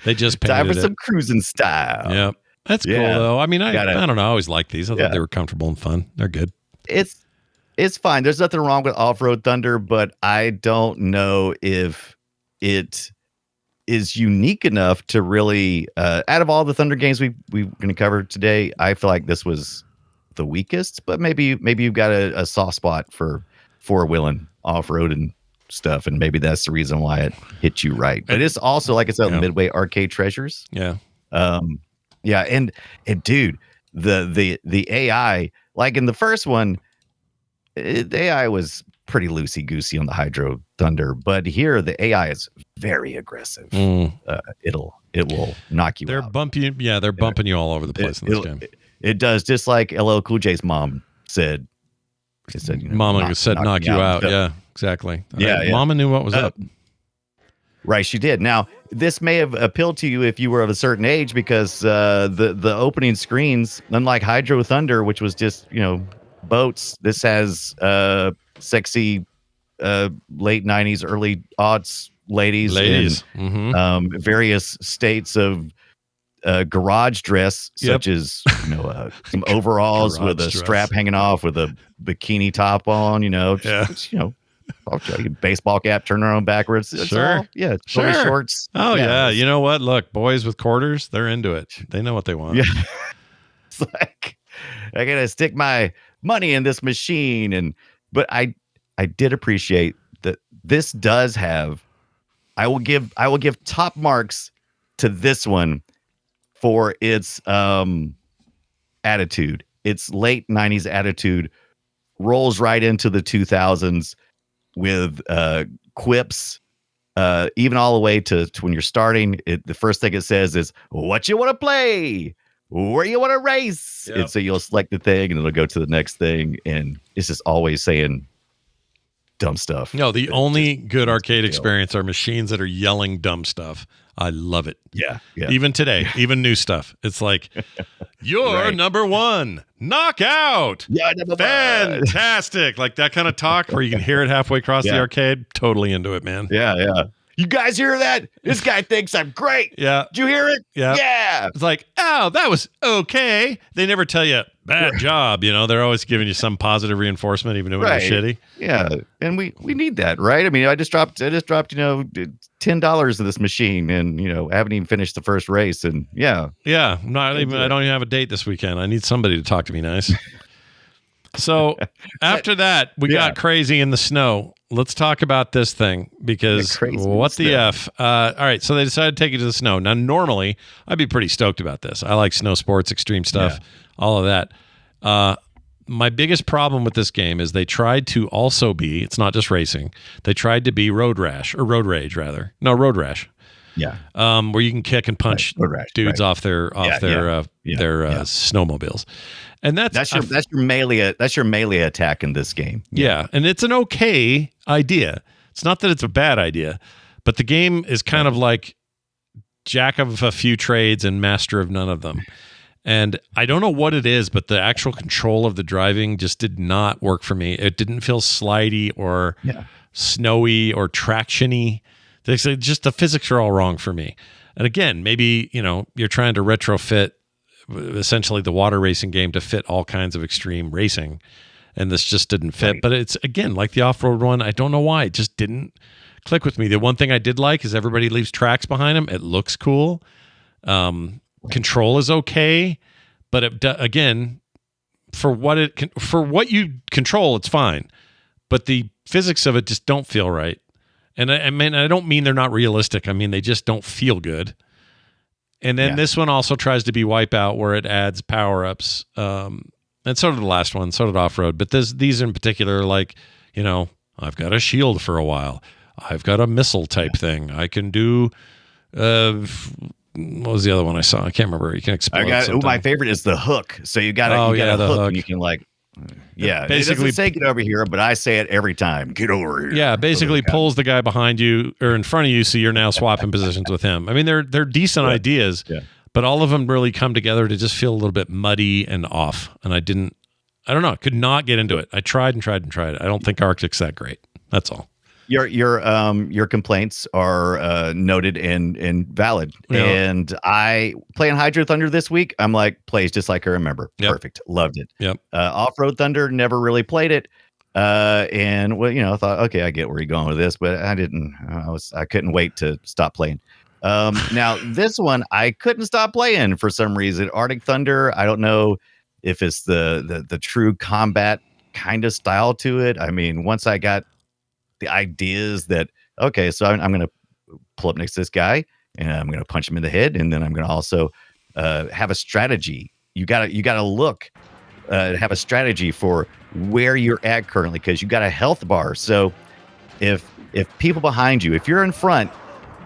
They just painted time for some cruising style. Yep. That's cool though. I mean, I don't know. I always liked these. I thought they were comfortable and fun. They're good. It's fine. There's nothing wrong with Offroad Thunder, but I don't know if it is unique enough to really, out of all the Thunder games we're going to cover today, I feel like this was the weakest. But maybe you've got a soft spot for four-wheeling off-road and stuff, and maybe that's the reason why it hit you right. But it's also, like I said, Midway Arcade Treasures. Yeah. Yeah, and dude, the AI, like in the first one, the AI was pretty loosey goosey on the Hydro Thunder, but here the AI is very aggressive. It will knock you They're out. bumping. Yeah, they're bumping you all over the place in this game. It does, just like LL Cool J's mom said. She said, Mama said knock you out. Yeah, exactly. Yeah. Mama knew what was up. Right, she did. Now, this may have appealed to you if you were of a certain age, because the opening screens, unlike Hydro Thunder, which was just boats, this has sexy late 90s, early aughts ladies in various states of garage dress, such as some overalls with a strap hanging off, with a bikini top on. Baseball cap turned around backwards. It's Sure. shorts. Oh yeah. You know what? Look, boys with quarters, they're into it. They know what they want. Yeah. It's like, I gotta stick my money in this machine. But I did appreciate that this does have, I will give top marks to this one for its attitude. Its late 90s attitude rolls right into the 2000s with quips, even all the way to when you're starting. The first thing it says is, what you want to play? Where you want to race? Yep. And so you'll select the thing and it'll go to the next thing. And it's just always saying dumb stuff. No, the only good arcade experience are machines that are yelling dumb stuff. I love it. Yeah. Even today, even new stuff. It's like, you're number one. Knockout. Yeah, Fantastic. Like that kind of talk where you can hear it halfway across the arcade. Totally into it, man. Yeah. You guys hear that? This guy thinks I'm great. Yeah. Did you hear it? Yeah. It's like, oh, that was okay. They never tell you bad job. They're always giving you some positive reinforcement, even when it's shitty. Yeah. And we need that, right? I mean, I just dropped $10 of this machine, and I haven't even finished the first race. And I don't even have a date this weekend. I need somebody to talk to me nice. So after that, we got crazy in the snow. Let's talk about this thing, because what the F? All right, so they decided to take you to the snow. Now, normally, I'd be pretty stoked about this. I like snow sports, extreme stuff, all of that. My biggest problem with this game is they tried to also be, it's not just racing, they tried to be road rage. Yeah. Where you can kick and punch dudes off their snowmobiles. And that's your melee attack in this game. Yeah, and it's an okay idea. It's not that it's a bad idea, but the game is kind of like jack of a few trades and master of none of them. And I don't know what it is, but the actual control of the driving just did not work for me. It didn't feel slidey or snowy or traction-y. Just the physics are all wrong for me. And again, maybe, you're trying to retrofit essentially the water racing game to fit all kinds of extreme racing, and this just didn't fit. But it's, again, like the off-road one, I don't know why. It just didn't click with me. The one thing I did like is everybody leaves tracks behind them. It looks cool. Control is okay, but again, for what you control, it's fine. But the physics of it just don't feel right. And I mean, I don't mean they're not realistic. I mean, they just don't feel good. And then this one also tries to be Wipeout, where it adds power-ups. And so did the last one, so did Off-Road. But these in particular, like, I've got a shield for a while. I've got a missile type thing. I can do... what was the other one I saw? I can't remember. You can explain. My favorite is the hook. So you got a hook, and you can basically it doesn't say get over here, but I say it every time. Get over here. Yeah, basically pulls the guy behind you or in front of you, so you're now swapping positions with him. I mean, they're decent ideas, but all of them really come together to just feel a little bit muddy and off. And I don't know, could not get into it. I tried and tried and tried. I don't think Arctic's that great. That's all. Your complaints are noted and valid. Yeah. And I playing Hydro Thunder this week. I'm like, plays just like I remember. Yep. Perfect. Loved it. Yep. Offroad Thunder, never really played it. And I thought, okay, I get where you're going with this, but I didn't. I couldn't wait to stop playing. Now this one I couldn't stop playing for some reason. Arctic Thunder. I don't know if it's the true combat kind of style to it. I mean, once I got the ideas that, okay, so I'm going to pull up next to this guy and I'm going to punch him in the head. And then I'm going to also have a strategy. You got to look have a strategy for where you're at currently, because you got a health bar. So if people behind you, if you're in front,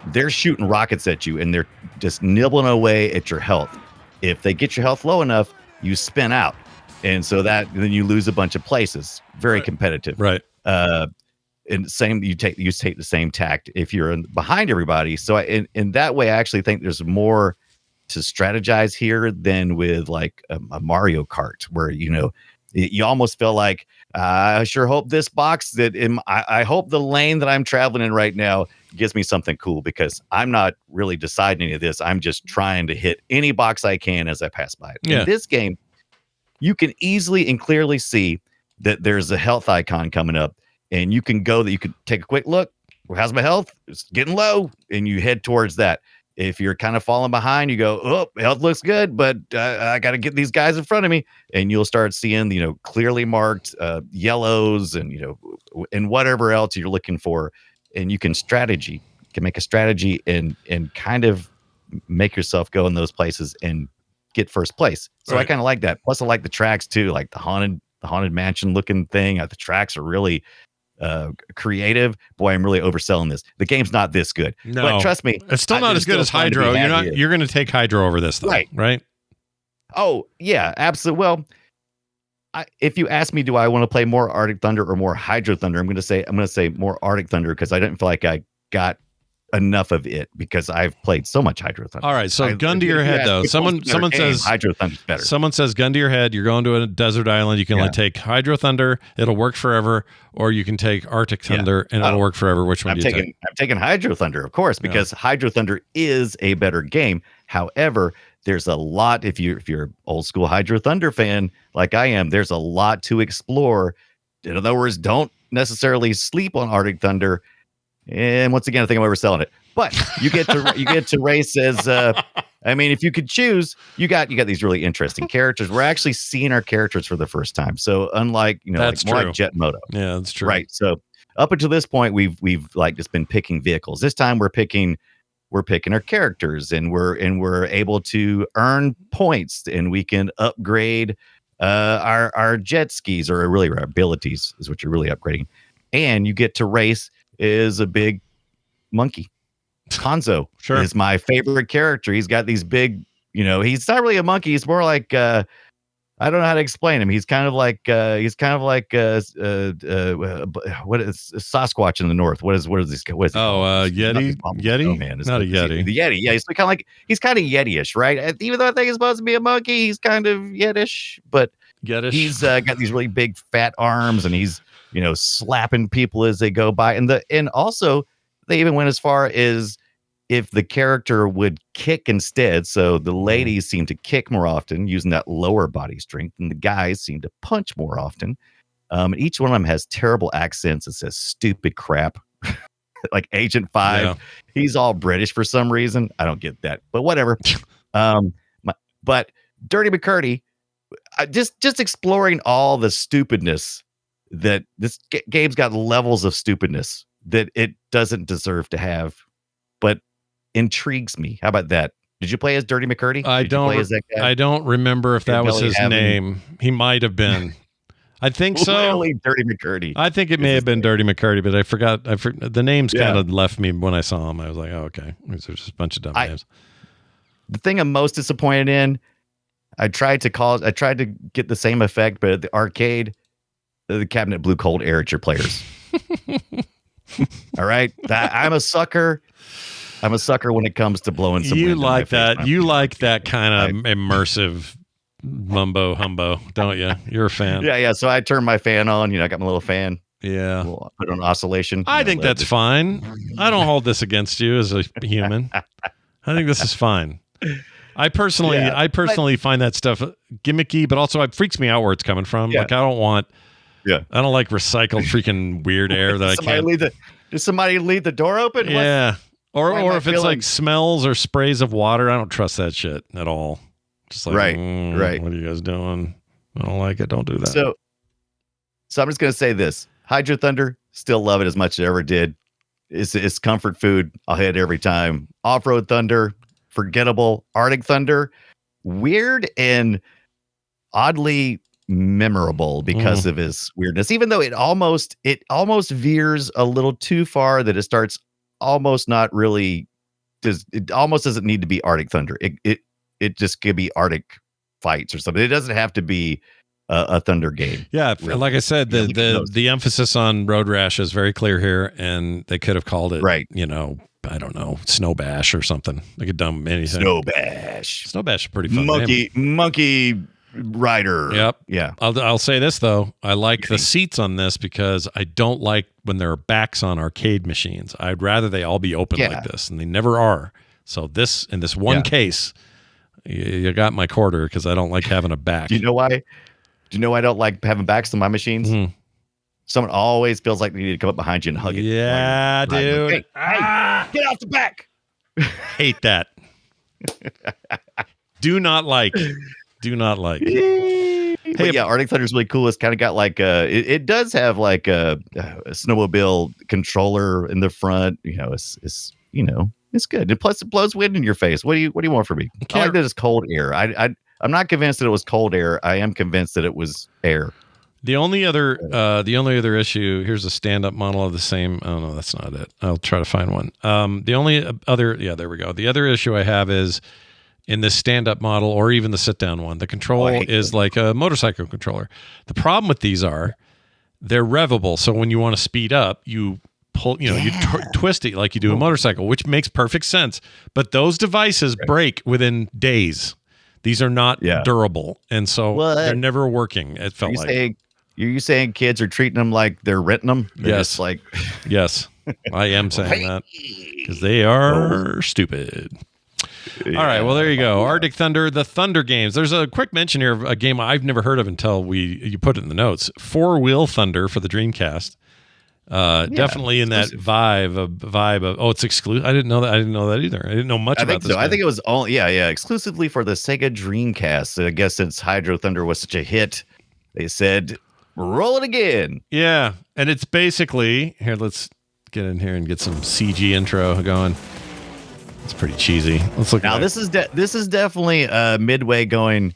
they're shooting rockets at you and they're just nibbling away at your health. If they get your health low enough, you spin out, and so then you lose a bunch of places. Very competitive, Right. And same, you take the same tact if you're behind everybody. So in that way, I actually think there's more to strategize here than with like a Mario Kart, where you almost feel like I sure hope this box I hope the lane that I'm traveling in right now gives me something cool, because I'm not really deciding any of this. I'm just trying to hit any box I can as I pass by it. Yeah. In this game, you can easily and clearly see that there's a health icon coming up, and you can take a quick look. How's my health? It's getting low, and you head towards that. If you're kind of falling behind, you go, oh, health looks good, but I got to get these guys in front of me. And you'll start seeing, clearly marked yellows and, and whatever else you're looking for. And you can make a strategy and kind of make yourself go in those places and get first place. So I kind of like that. Plus I like the tracks too, like the haunted mansion looking thing. The tracks are really creative. Boy, I'm really overselling this. The game's not this good. No, but trust me, it's still not as good as Hydro. You're going to take Hydro over this, though, right? Oh yeah, absolutely. Well, if you ask me, do I want to play more Arctic Thunder or more Hydro Thunder? I'm going to say more Arctic Thunder, because I didn't feel like I got enough of it, because I've played so much Hydro Thunder. All right, so gun to your head though. Someone says Hydro Thunder's better. Someone says gun to your head. You're going to a desert island. You can only take Hydro Thunder. It'll work forever, or you can take Arctic Thunder and it'll work forever. Which one do you take? I'm taking Hydro Thunder, of course, because Hydro Thunder is a better game. However, there's a lot. If you're old school Hydro Thunder fan like I am, there's a lot to explore. In other words, don't necessarily sleep on Arctic Thunder. And once again, I think I'm overselling it. But you get to race as if you could choose, you got these really interesting characters. We're actually seeing our characters for the first time. So unlike that's more true. like Jet Moto. Yeah, that's true. Right. So up until this point, we've just been picking vehicles. This time we're picking our characters, and we're able to earn points, and we can upgrade our jet skis, or really our abilities is what you're really upgrading. And you get to race is a big monkey. Hanzo is my favorite character. He's got these big, he's not really a monkey. He's more like, I don't know how to explain him. He's kind of like what is Sasquatch in the north? What is this? What is he? Yeti. Yeti. Oh man, it's not a Yeti. The Yeti. Yeah, he's kind of Yeti-ish, right? Even though I think he's supposed to be a monkey, he's kind of Yetish, but he's got these really big fat arms, and he's slapping people as they go by. And also they even went as far as if the character would kick instead. So the ladies seem to kick more often using that lower body strength, and the guys seem to punch more often. Each one of them has terrible accents that says stupid crap. Like Agent 5, he's all British for some reason. I don't get that, but whatever. But Dirty McCurdy, just exploring all the stupidness that this game's got, levels of stupidness that it doesn't deserve to have, but intrigues me. How about that? Did you play as Dirty McCurdy? I don't remember if that was his name. He might have been. I think so. Literally Dirty McCurdy. I think it may have been Dirty McCurdy, but I forgot. The names kind of left me when I saw him. I was like, oh, okay. There's just a bunch of dumb names. The thing I'm most disappointed in, I tried to get the same effect, but at the arcade, the cabinet blew cold air at your players. All right. I'm a sucker. I'm a sucker when it comes to blowing some wind in my face. You like that kind of immersive mumbo humbo, don't you? You're a fan. Yeah. So I turned my fan on. I got my little fan. Yeah. Put on oscillation. I think that's fine. I don't hold this against you as a human. I think this is fine. I personally find that stuff gimmicky, but also it freaks me out where it's coming from. Like I don't like recycled freaking weird air that I can't. Does somebody leave the door open? Yeah. Or if it's like smells or sprays of water, I don't trust that shit at all. Just like, right. What are you guys doing? I don't like it. Don't do that. So I'm just going to say this. Hydro Thunder, still love it as much as I ever did. It's comfort food. I'll hit it every time. Offroad Thunder, forgettable. Arctic Thunder, weird and oddly memorable because of his weirdness, even though it almost veers a little too far that it starts almost not really it almost doesn't need to be Arctic Thunder. It just could be Arctic fights or something. It doesn't have to be a Thunder game. Yeah, really. like I said, the emphasis on Road Rash is very clear here, and they could have called it, right? I don't know, Snow Bash or something. They could dumb anything. Snow Bash is pretty fun. Monkey Rider. Yep. Yeah. I'll say this though, I like the seats on this because I don't like when there are backs on arcade machines. I'd rather they all be open like this, and they never are. So in this one case, you got my quarter because I don't like having a back. Do you know why? Do you know why I don't like having backs on my machines? Mm-hmm. Someone always feels like they need to come up behind you and hug it. Yeah, dude. Hey, get off the back. Hate that. Do not like. But yeah, Arctic Thunder is really cool. It's kind of got like it does have like a snowmobile controller in the front. It's good. And plus, it blows wind in your face. What do you want from me? I like that it's cold air. I'm not convinced that it was cold air. I am convinced that it was air. The only other issue, here's a stand-up model of the same. Oh no, that's not it. I'll try to find one. The only other, there we go. The other issue I have is in this stand-up model or even the sit-down one, the control is like a motorcycle controller. The problem with these are they're revvable. So when you want to speed up, you pull, you twist it like you do a motorcycle, which makes perfect sense. But those devices break within days. These are not durable, and so they're never working. It felt like. Are you saying kids are treating them like they're renting them? Yes. Yes, I am saying that because they are stupid. Yeah. All right, well, there you go. Arctic Thunder, the Thunder games. There's a quick mention here of a game I've never heard of until you put it in the notes. Four-Wheel Thunder for the Dreamcast. Definitely in that vibe of it's exclusive. I didn't know that either. I didn't know much about this. I think it was exclusively for the Sega Dreamcast. I guess since Hydro Thunder was such a hit, they said roll it again. Yeah, and it's basically here. Let's get in here and get some CG intro going. It's pretty cheesy. Let's look. Now this is definitely Midway going.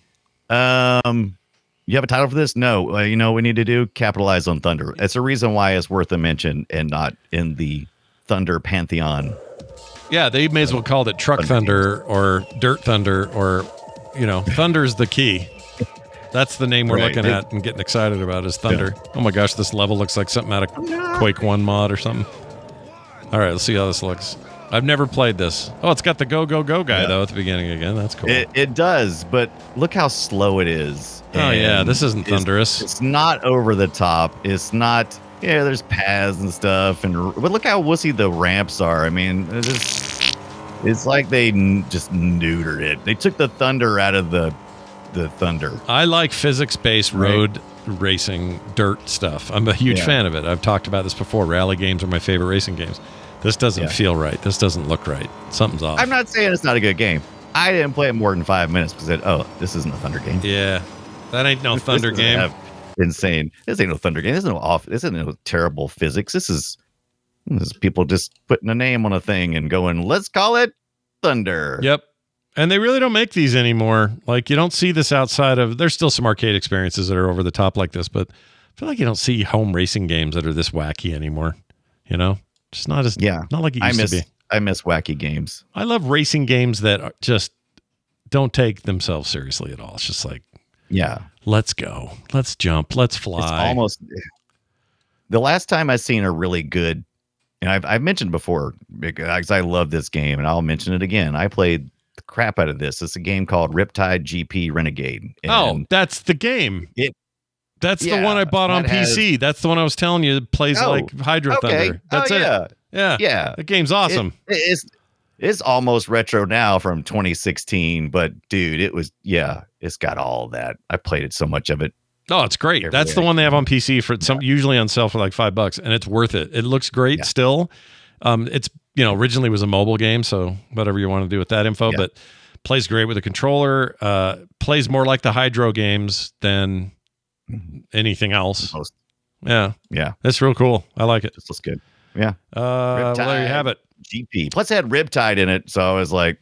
You have a title for this? No. You know what we need to do? Capitalize on Thunder. It's a reason why it's worth a mention and not in the Thunder pantheon. Yeah, they may as well called it Truck Thunder or Dirt Thunder or, Thunder's the key. That's the name we're looking at and getting excited about is Thunder. Yeah. Oh my gosh, this level looks like something out of Quake 1 mod or something. All right, let's see how this looks. I've never played this. Oh, it's got the go, go, go guy, though, at the beginning again. That's cool. It does, but look how slow it is. Oh, yeah, this isn't thunderous. It's not over the top. It's not, there's paths and stuff. But look how wussy the ramps are. I mean, it's like they just neutered it. They took the thunder out of the thunder. I like physics-based road racing dirt stuff. I'm a huge fan of it. I've talked about this before. Rally games are my favorite racing games. This doesn't feel right. This doesn't look right. Something's off. I'm not saying it's not a good game. I didn't play it more than 5 minutes because this isn't a Thunder game. Yeah, that ain't no Thunder game. Insane. This ain't no Thunder game. This isn't no terrible physics. This is people just putting a name on a thing and going, let's call it Thunder. Yep. And they really don't make these anymore. Like, you don't see this outside of... There's still some arcade experiences that are over the top like this, but I feel like you don't see home racing games that are this wacky anymore. Just not as... Not like it used to be. I miss wacky games. I love racing games that just don't take themselves seriously at all. It's just like... Let's go. Let's jump. Let's fly. It's almost... The last time I've seen a really good... And I've mentioned before, because I love this game, and I'll mention it again. I played the crap out of this. It's a game called Riptide GP Renegade. And that's the game. That's the one I bought on PC. That's the one I was telling you. It plays like Hydro Thunder. That's it. Yeah. The game's awesome. It's almost retro now from 2016, but dude, it's got all that. I played it so much of it. Oh, it's great. That's the one they have on PC for usually on sale for like $5, and it's worth it. It looks great still. It's originally was a mobile game, so whatever you want to do with that info, but plays great with a controller. Plays more like the Hydro games than anything else. Yeah. That's real cool. I like it. This looks good. Yeah. Well, there you have it. GP. Plus it had Riptide in it, so I was like,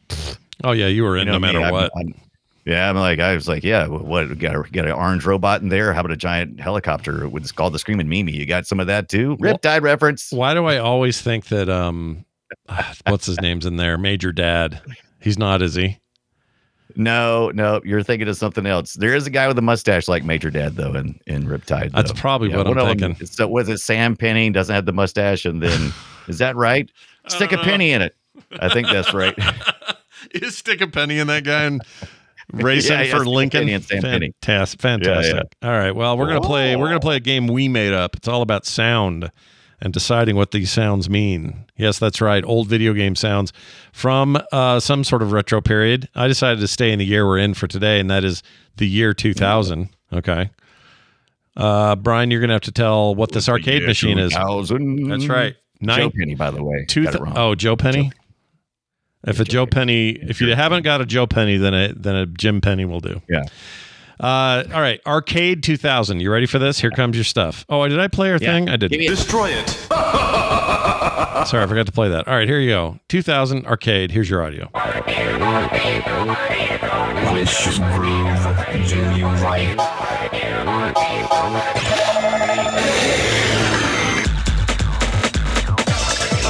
oh yeah, you were in no matter what. Yeah, I was like, yeah, what? Got an orange robot in there? How about a giant helicopter? It's called the Screaming Mimi. You got some of that too? Riptide reference. Why do I always think that what's his name's in there? Major Dad. He's not, is he? No, you're thinking of something else. There is a guy with a mustache like Major Dad though in Riptide. That's probably what I'm thinking. So was it Sam Penny? Doesn't have the mustache, and then is that right? Stick a penny in it. I think that's right. You stick a penny in that guy and racing for Lincoln. Fantastic. Yeah. All right. Well, we're gonna play a game we made up. It's all about sound and deciding what these sounds mean. Yes, that's right. Old video game sounds from some sort of retro period. I decided to stay in the year we're in for today, and that is the year 2000. Okay. Brian, you're going to have to tell what this arcade machine 2000. Is. That's right. Joe Penny, by the way. Joe Penny? If you haven't got a Joe Penny, then a Jim Penny will do. Yeah. All right, Arcade 2000. You ready for this? Here comes your stuff. Oh, did I play our thing? I didn't. Destroy it. Sorry, I forgot to play that. All right, here you go. 2000 Arcade. Here's your audio. Which groove do you like?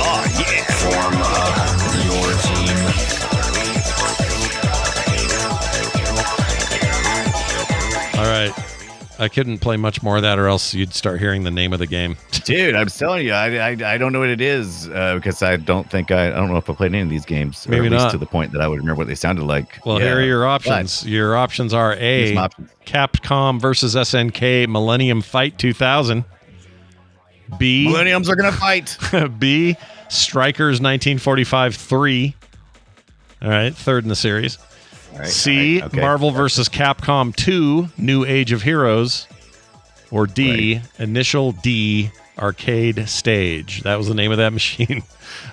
Oh, yeah. Form up your team. All right. I couldn't play much more of that, or else you'd start hearing the name of the game. Dude, I'm telling you, I don't know what it is because I don't know if I played any of these games. Maybe or at least not. to the point that I would remember what they sounded like. Well, here are your options. Your options are A, Capcom versus SNK Millennium Fight 2000. B, Millenniums are going to fight. B, Strikers 1945 3. All right, third in the series. All right, C, okay. Marvel vs. Capcom 2, New Age of Heroes. Or D, Initial D, Arcade Stage. That was the name of that machine.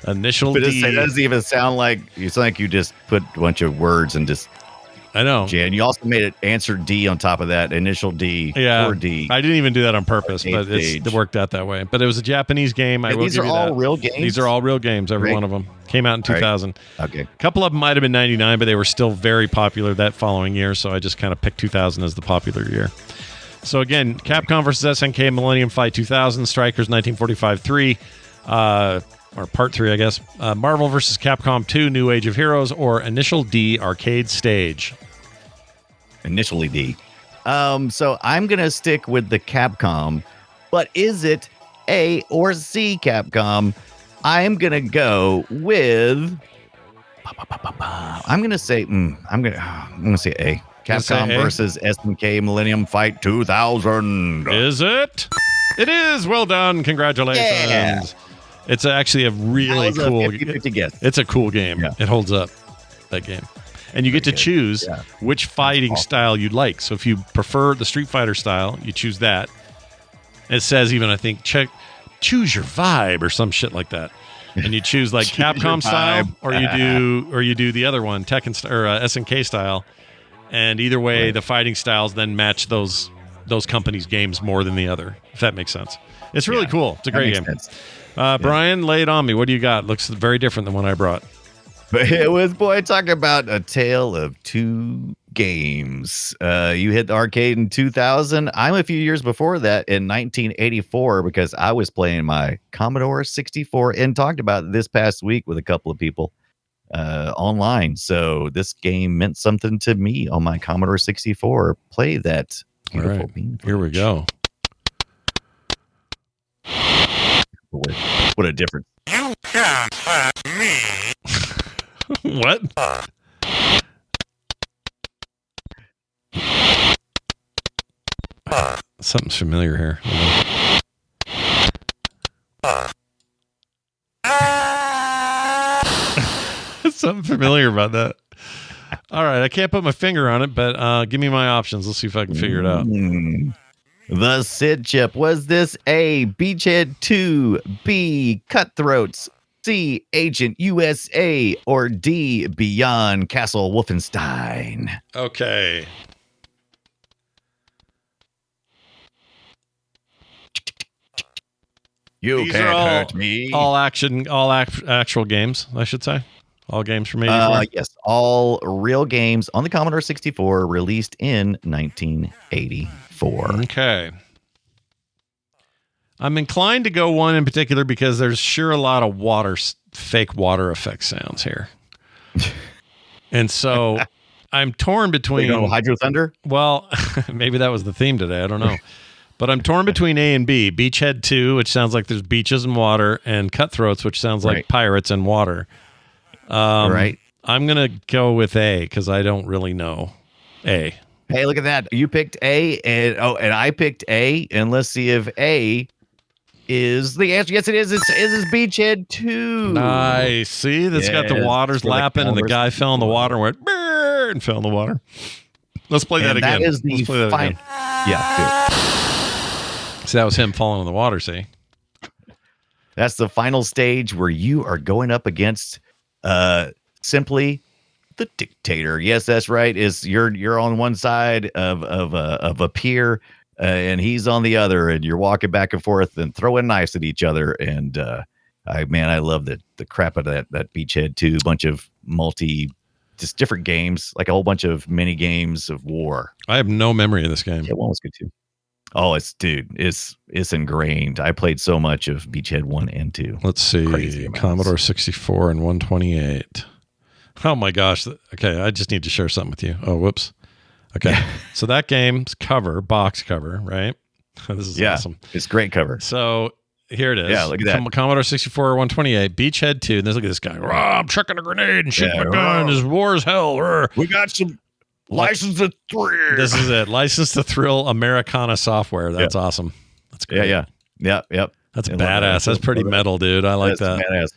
Initial D. It doesn't even sound like you just put a bunch of words and just. I know. And you also made it answer D on top of that. Initial D. Yeah. Or D. I didn't even do that on purpose, but Stage. it worked out that way. But it was a Japanese game. I will these give are you all that. real games? These are all real games, every one of them. Came out in 2000. Okay. A couple of them might have been 99, but they were still very popular that following year, so I just kind of picked 2000 as the popular year. So again, Capcom versus SNK Millennium Fight 2000, Strikers 1945 3, or Part 3, I guess. Marvel versus Capcom 2, New Age of Heroes, or Initial D, Arcade Stage. Initially D. So I'm going to stick with the Capcom, but is it A or C Capcom? I'm going to go with I'm going to say A. Capcom versus SNK Millennium Fight 2000. Is it? It is. Well done. Congratulations. Yeah. It's actually a really cool. 50-50 guess. It's a cool game. Yeah. It holds up, that game. And you get to choose which fighting style you'd like. So if you prefer the Street Fighter style, you choose that. It says even, I think, choose your vibe or some shit like that. And you choose like Capcom style, or you do the other one, Tekken or SNK style. And either way, the fighting styles then match those companies' games more than the other, if that makes sense. It's really cool. It's a great game. Brian, lay it on me. What do you got? Looks very different than what I brought. But it was, talk about a tale of two games. You hit the arcade in 2000. I'm a few years before that in 1984 because I was playing my Commodore 64 and talked about it this past week with a couple of people online. So this game meant something to me on my Commodore 64. Play that beautiful beam. Here we go. What a difference. You can't hurt me. What? Something's familiar here. Something familiar about that. All right, I can't put my finger on it, but give me my options. Let's see if I can figure it out. The Sid chip. Was this A, Beachhead 2, B, Cutthroats, C, Agent USA, or D, Beyond Castle Wolfenstein? Okay. You can't hurt me. All actual games, I should say. All games from 84. Yes, all real games on the Commodore 64, released in 1984. Okay. I'm inclined to go one in particular because there's sure a lot of fake water effect sounds here. And so I'm torn between Hydro Thunder. Well, maybe that was the theme today. I don't know. But I'm torn between A and B. Beachhead 2, which sounds like there's beaches and water, and Cutthroats, which sounds like pirates and water. Right. I'm going to go with A because I don't really know A. Hey, look at that. You picked A, and I picked A, and let's see if A is the answer. Yes, it is. It's Beachhead 2. Nice. See, that's got the waters lapping, and the guy fell in the water and went, "Brrr," and fell in the water. Let's play that again. That is the final. Yeah. So that was him falling in the water, see? That's the final stage where you are going up against simply the dictator. Yes, that's right. You're on one side of a pier, and he's on the other, and you're walking back and forth and throwing knives at each other. And I love the crap out of that Beachhead 2. Bunch of just different games, like a whole bunch of mini games of war. I have no memory of this game. Yeah, one was good too. Oh, it's ingrained. I played so much of Beachhead 1 and 2. Let's see. Commodore 64 and 128. Oh my gosh. Okay, I just need to share something with you. Oh, whoops. Okay. So that game's box cover, right? This is awesome. It's great cover. So here it is. Yeah, look at that. Commodore 64 or 128, Beachhead 2. And then look at this guy. I'm chucking a grenade and shooting my gun. This war is hell. We got some License to Thrill. This is it. License to Thrill Americana software. That's awesome. That's great. Yeah. Yep. That's badass. That's pretty metal, dude. I like that. Badass.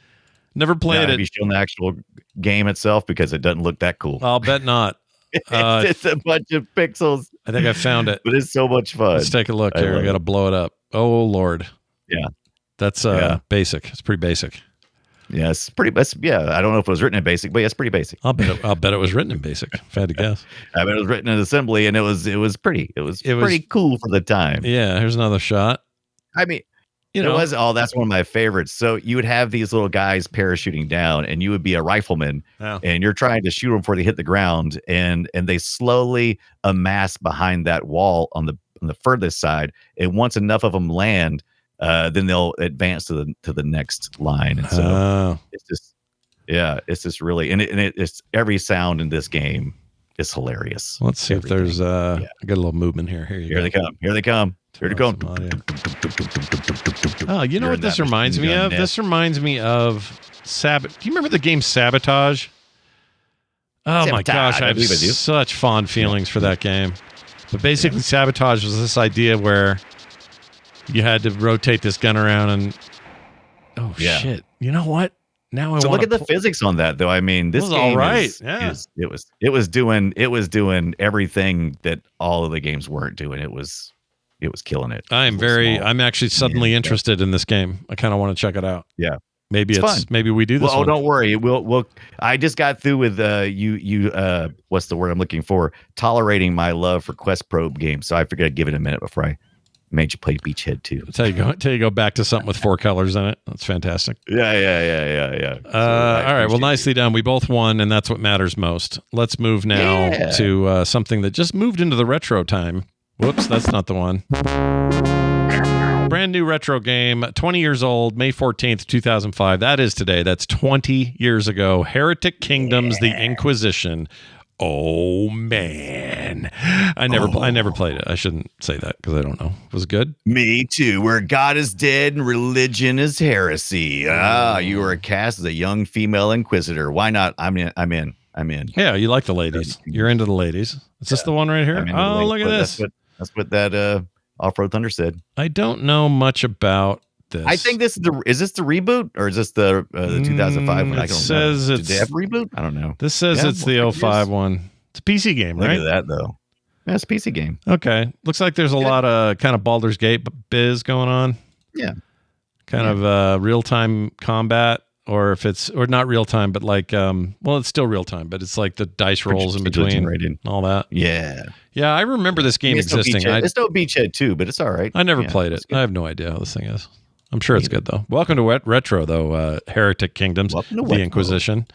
Never played it. Have you shown the actual game itself? Because it doesn't look that cool. I'll bet not. It's a bunch of pixels. I think I found it. But it's so much fun. Let's take a look here. I got to blow it up. Oh, Lord. Yeah. That's basic. It's pretty basic. Yeah, it's pretty. I don't know if it was written in BASIC, but it's pretty basic. I'll bet it was written in BASIC. If I had to guess. I bet it was written in assembly, and it was pretty. It was pretty cool for the time. Yeah. Here's another shot. I mean, that's one of my favorites. So you would have these little guys parachuting down, and you would be a rifleman, and you're trying to shoot them before they hit the ground, and they slowly amass behind that wall on the furthest side. And once enough of them land, then they'll advance to the next line. And so it's just really, and it's every sound in this game is hilarious. Let's see if there's I got a little movement here. Here they come. Here they come. Oh, you know what this reminds me of? This reminds me of Do you remember the game Sabotage? Oh my gosh, I have such fond feelings for that game. But basically, Sabotage was this idea where you had to rotate this gun around and shit. You know what? Now I look at the physics on that, though. I mean, this was game all right. It was doing everything that all of the games weren't doing. It was killing it. I'm actually suddenly interested in this game. I kind of want to check it out. Yeah. Maybe we do this. Well, don't worry. We'll I just got through with you what's the word I'm looking for? Tolerating my love for Quest Probe games. So I figured I'd give it a minute before I made you play Beachhead 2. Till you go back to something with 4 colors in it. That's fantastic. Yeah. All right. Well, nicely done. We both won, and that's what matters most. Let's move now to something that just moved into the retro time. Whoops, that's not the one. Brand new retro game, 20 years old, May 14th, 2005. That is today. That's 20 years ago. Heretic Kingdoms, The Inquisition. Oh man, I never played it. I shouldn't say that because I don't know. Was it good? Me too. Where God is dead and religion is heresy. You are cast as a young female inquisitor. Why not? I'm in. Yeah, you like the ladies. You're into the ladies. Is this the one right here? Oh, look at this. That's what that Offroad Thunder said. I don't know much about this. I think this is this the reboot, or is this the 2005 one? I don't says know. Did they have reboot? I don't know. This says it's the 05 one. It's a PC game, right? Look at that though. Yeah, it's a PC game. Okay. Looks like there's a lot of kind of Baldur's Gate biz going on. Yeah. Kind of real-time combat, or not real-time, but like, it's still real-time, but it's like the dice rolls in between and all that. Yeah. Yeah, I remember this game existing. It's no Beachhead 2, but it's all right. I never played it. I have no idea how this thing is. I'm sure it's good, though. Welcome to Retro, though, Heretic Kingdoms, The Inquisition.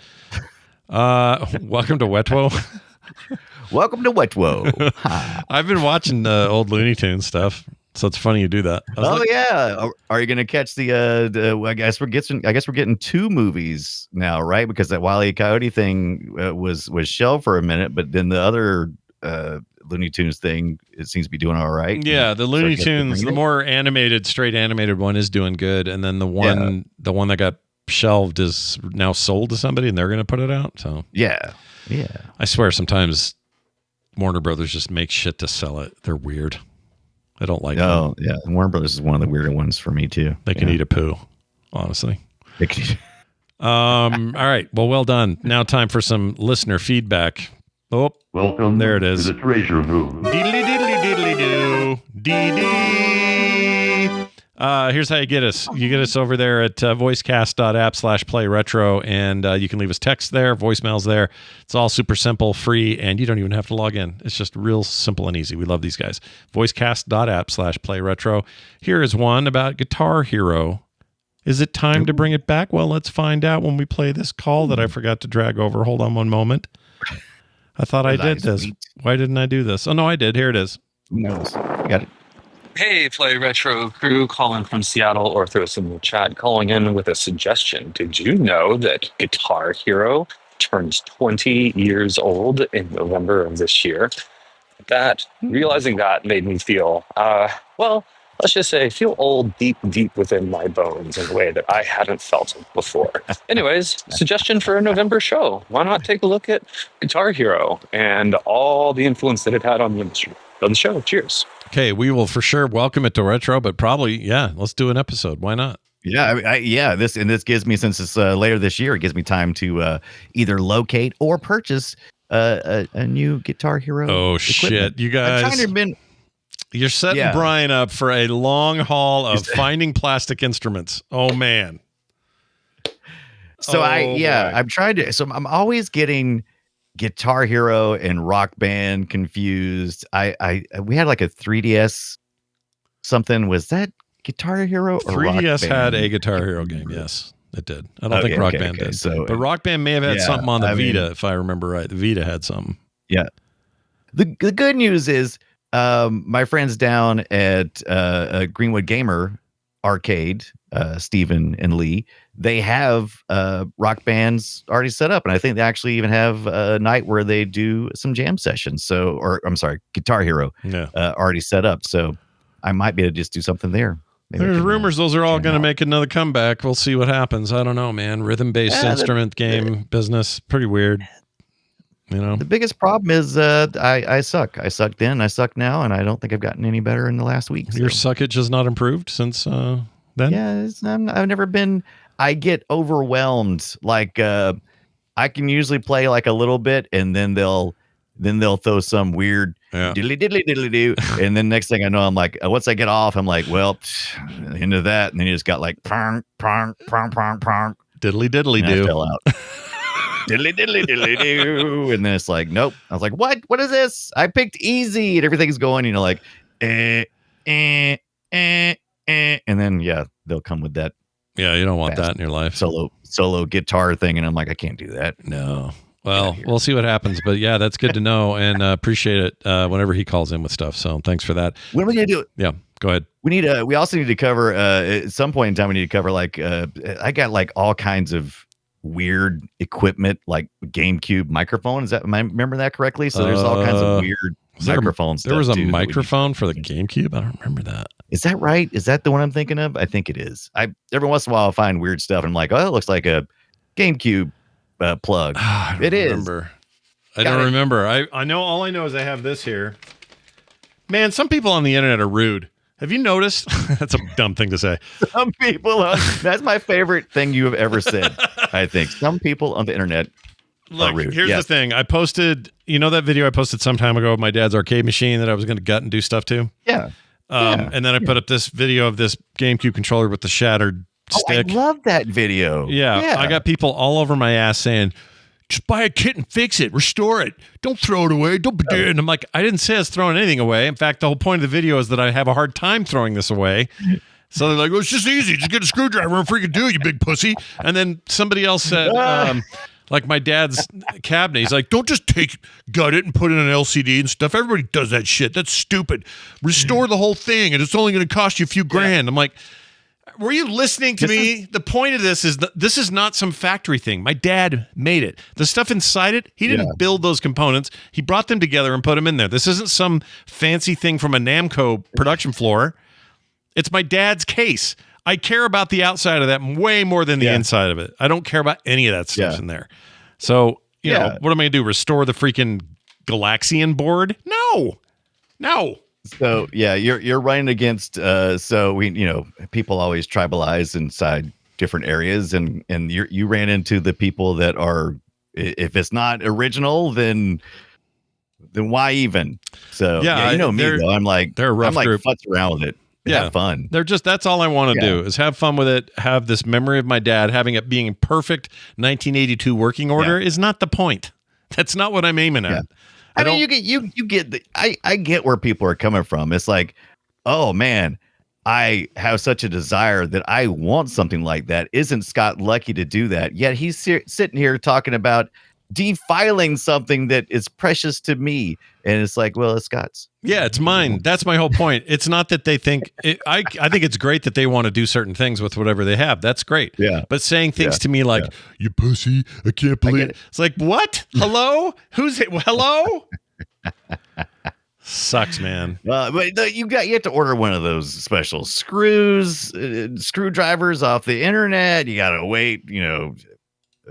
Welcome to Wetwo. Welcome to Wetwo. Hi. I've been watching old Looney Tunes stuff, so it's funny you do that. Yeah. Are you going to catch the I guess we're getting 2 movies now, right? Because that Wile E. Coyote thing was shelved for a minute, but then the other Looney Tunes thing, it seems to be doing all right. Yeah, the Looney Tunes, the more animated, straight animated one is doing good, and then the one that got shelved is now sold to somebody, and they're going to put it out. So yeah. I swear, sometimes Warner Brothers just makes shit to sell it. They're weird. I don't like them. Oh yeah, Warner Brothers is one of the weirder ones for me too. They can eat a poo, honestly. All right. Well done. Now time for some listener feedback. Oh, Welcome. There it is. To the treasure room. Diddly diddly diddly doo. Dee. Here's how you get us. You get us over there at voicecast.app/playretro, and you can leave us text there, voicemails there. It's all super simple, free, and you don't even have to log in. It's just real simple and easy. We love these guys. Voicecast.app/playretro. Here is one about Guitar Hero. Is it time to bring it back? Well, let's find out when we play this call that I forgot to drag over. Hold on one moment. I thought I did this. Why didn't I do this? Oh, no, I did. Here it is. No, got it. Hey, Play Retro crew, calling from Seattle, or throw some in the chat, calling in with a suggestion. Did you know that Guitar Hero turns 20 years old in November of this year? Realizing that made me feel, let's just say, feel old deep within my bones in a way that I hadn't felt it before. Anyways, suggestion for a November show. Why not take a look at Guitar Hero and all the influence that it had on the industry? On the show. Cheers. Okay, we will for sure welcome it to Retro, but probably, let's do an episode. Why not? Yeah, this gives me, since it's later this year, it gives me time to either locate or purchase a new Guitar Hero. Oh, equipment. shit. You guys, you're setting Brian up for a long haul of finding plastic instruments. Oh, man. So I'm trying to, so I'm always getting Guitar Hero and Rock Band confused. We had like a 3DS something. Was that Guitar Hero or 3DS had a Guitar Hero game? Yes, it did. I don't think Rock Band did. So, but Rock Band may have had something on the Vita, if I remember right. The Vita had something. Yeah. The good news is my friends down at Greenwood Gamer Arcade, Stephen and Lee, they have Rock Bands already set up, and I think they actually even have a night where they do some jam sessions. Guitar Hero already set up. So I might be able to just do something there. Maybe there's rumors those are all going to make another comeback. We'll see what happens. I don't know, man. Rhythm-based instrument game business, pretty weird. You know, the biggest problem is I suck. I sucked then, I suck now, and I don't think I've gotten any better in the last week. So. Your suckage has not improved since then? Yeah, I've never been. I get overwhelmed. Like I can usually play like a little bit, and then they'll throw some weird diddly diddly diddly do, and then next thing I know, I'm like, once I get off, I'm like, well, into that, and then you just got like prong prong prong prong prong diddly diddly do. I fell out. Diddly diddly diddly do, and then it's like, nope. I was like, what is this? I picked easy, and everything's going, like and then they'll come with that. Yeah, you don't want that in your life. Solo guitar thing, and I'm like, I can't do that. No. Well, we'll see what happens, but yeah, that's good to know, and appreciate it whenever he calls in with stuff. So thanks for that. When are we gonna do it? Yeah, go ahead. We also need to cover at some point in time. We need to cover like I got like all kinds of weird equipment, like GameCube microphone. Am I remember that correctly? So there's all kinds of weird microphones. There was a microphone for the GameCube. I don't remember that. Is that right? Is that the one I'm thinking of? I think it is. Every once in a while I'll find weird stuff. And I'm like, oh, it looks like a GameCube plug. I don't remember. I know. All I know is I have this here. Man, some people on the internet are rude. Have you noticed? That's a dumb thing to say. Some people, that's my favorite thing you have ever said. I think some people on the internet are rude. Here's the thing. I posted, that video I posted some time ago of my dad's arcade machine that I was going to gut and do stuff to? Yeah. And then I put up this video of this GameCube controller with the shattered stick. I love that video. Yeah. I got people all over my ass saying, just buy a kit and fix it, restore it. Don't throw it away. Don't be And I'm like, I didn't say I was throwing anything away. In fact, the whole point of the video is that I have a hard time throwing this away. So they're like, well, it's just easy. Just get a screwdriver and freaking do it, you big pussy. And then somebody else said, Like my dad's cabinet. He's like, don't just gut it and put in an LCD and stuff. Everybody does that shit. That's stupid. Restore the whole thing, and it's only going to cost you a few grand. I'm like, were you listening to me? The point of this is this is not some factory thing. My dad made it. The stuff inside it, he didn't build those components. He brought them together and put them in there. This isn't some fancy thing from a Namco production floor. It's my dad's case. I care about the outside of that way more than the inside of it. I don't care about any of that stuff in there. So, you know, what am I going to do? Restore the freaking Galaxian board? No. So you're running against. So people always tribalize inside different areas, and you ran into the people that are, if it's not original, then why even? So me though. I'm like they're a rough group. Futz around with it. Have fun. That's all I want to do is have fun with it. Have this memory of my dad having it being perfect 1982 working order is not the point. That's not what I'm aiming at. I mean, you get I get where people are coming from. It's like, oh man, I have such a desire that I want something like that. Isn't Scott lucky to do that? Yet he's sitting here talking about defiling something that is precious to me, and it's like, well, it's Scott's. Yeah, it's mine. That's my whole point. It's not that they think I think it's great that they want to do certain things with whatever they have. That's great. Yeah. But saying things to me like, you pussy, I can't believe it. It's like, what? Hello? Who's it? Hello? Sucks, man. But you have to order one of those special screwdrivers off the internet. You got to wait,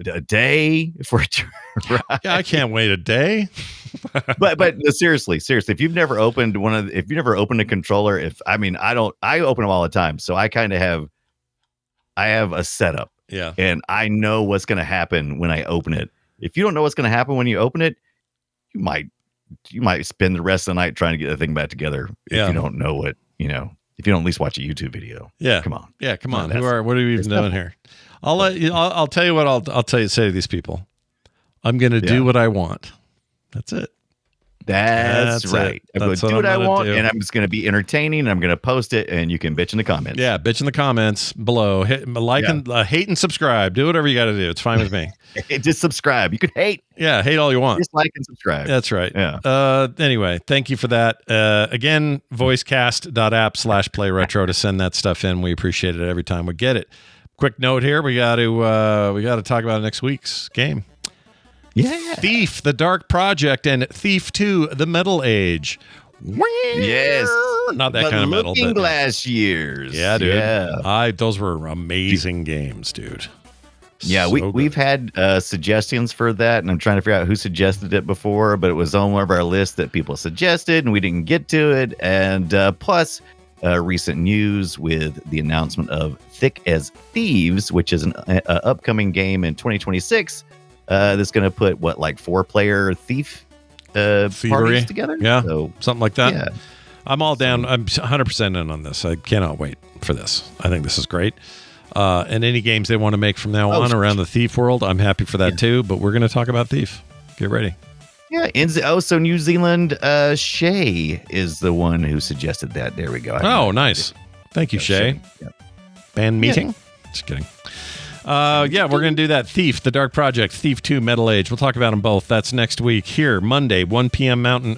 a day for it to arrive. Yeah, I can't wait a day. but seriously, if you've never opened a controller, I open them all the time. So I kind of have a setup. Yeah. And I know what's going to happen when I open it. If you don't know what's going to happen when you open it, you might spend the rest of the night trying to get the thing back together. If you don't know what, if you don't at least watch a YouTube video. Yeah. Come on. Yeah. Come on. What are we even doing here? I'll tell you what I'll say to these people. I'm going to do what I want. That's it. That's right. I'm going to do what I want, do. and I'm just going to be entertaining, and I'm going to post it, and you can bitch in the comments. Yeah, bitch in the comments below. Hit like and hate and subscribe. Do whatever you got to do. It's fine with me. Just subscribe. You can hate. Yeah, hate all you want. Just like and subscribe. That's right. Yeah. Anyway, thank you for that. Again, voicecast.app/playretro to send that stuff in. We appreciate it every time we get it. Quick note here: we got to talk about next week's game. Yeah. Thief: The Dark Project and Thief 2: The Metal Age. Yes. Not that kind of metal. Looking Glass years. Yeah, dude. Yeah. Those were amazing games, dude. Yeah, So we've had suggestions for that, and I'm trying to figure out who suggested it before, but it was on one of our lists that people suggested, and we didn't get to it. And plus, recent news with the announcement of Thick as Thieves, which is an upcoming game in 2026 that's going to put, 4-player thief parties together? Yeah, so, something like that. Yeah. I'm all down. I'm 100% in on this. I cannot wait for this. I think this is great. And any games they want to make from now on around the Thief world, I'm happy for that too. But we're going to talk about Thief. Get ready. Yeah. So New Zealand, Shay is the one who suggested that. There we go. Nice. Thank you, Shay. Yeah. Band meeting? Just kidding. We're going to do that. Thief, The Dark Project, Thief 2, Metal Age. We'll talk about them both. That's next week here, Monday, 4 p.m. Mountain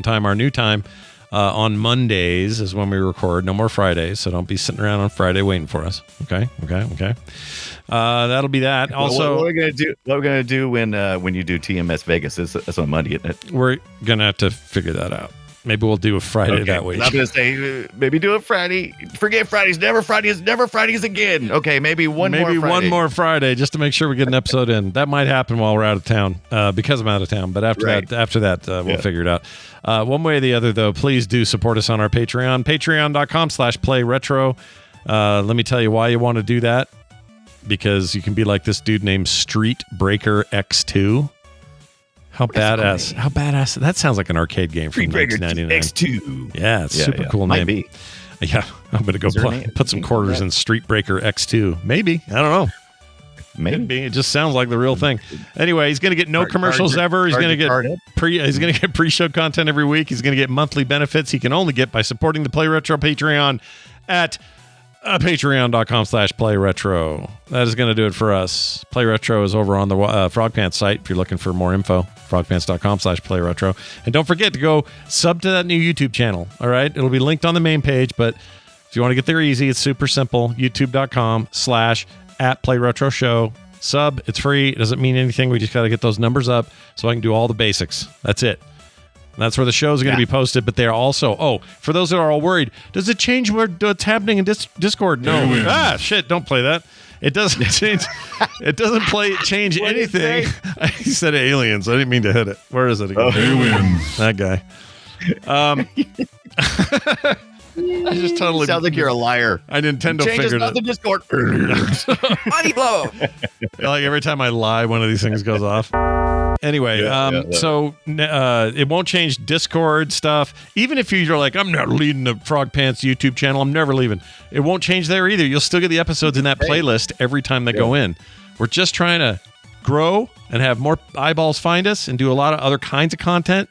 time, our new time. On Mondays is when we record. No more Fridays, so don't be sitting around on Friday waiting for us. Okay. That'll be that. Also, what we're gonna do when you do TMS Vegas is on Monday, isn't it? We're gonna have to figure that out. Maybe we'll do a Friday that week. I'm gonna say maybe do a Friday. Forget Fridays. Never Fridays again. Okay, maybe one more Friday just to make sure we get an episode in. That might happen while we're out of town because I'm out of town. But after that, we'll figure it out. One way or the other, though, please do support us on our Patreon. Patreon.com/playretro. Let me tell you why you want to do that. Because you can be like this dude named Street Breaker X2. How badass. How badass. That sounds like an arcade game from 1999. X2. Yeah, it's super cool name. Might be. Yeah, I'm going to go put some quarters in Street Breaker X2. Maybe. I don't know. Maybe. It just sounds like the real thing. Anyway, he's going to get no commercials ever. He's going to get pre-show content every week. He's going to get monthly benefits he can only get by supporting the Play Retro Patreon at Patreon.com/playretro. That is going to do it for us. Play Retro is over on the Frog Pants site if you're looking for more info. Frogpants.com/playretro. And don't forget to go sub to that new YouTube channel. All right. It'll be linked on the main page, but if you want to get there easy, it's super simple. YouTube.com/@playretroshow. Sub. It's free. It doesn't mean anything. We just got to get those numbers up so I can do all the basics. That's it. And that's where the shows are going to be posted, but they're also, for those that are all worried, does it change what's happening in Discord? No. Shit, don't play that. It doesn't change. It doesn't change anything. He said aliens. I didn't mean to hit it. Where is it again? Aliens. That guy. I just totally sounds like you're a liar. I Nintendo Changes figured not it. the Discord. Money blow. Like every time I lie, one of these things goes off. Anyway, so it won't change Discord stuff. Even if you're like, I'm not leaving the Frog Pants YouTube channel, I'm never leaving. It won't change there either. You'll still get the episodes in that playlist every time they go in. We're just trying to grow and have more eyeballs find us and do a lot of other kinds of content.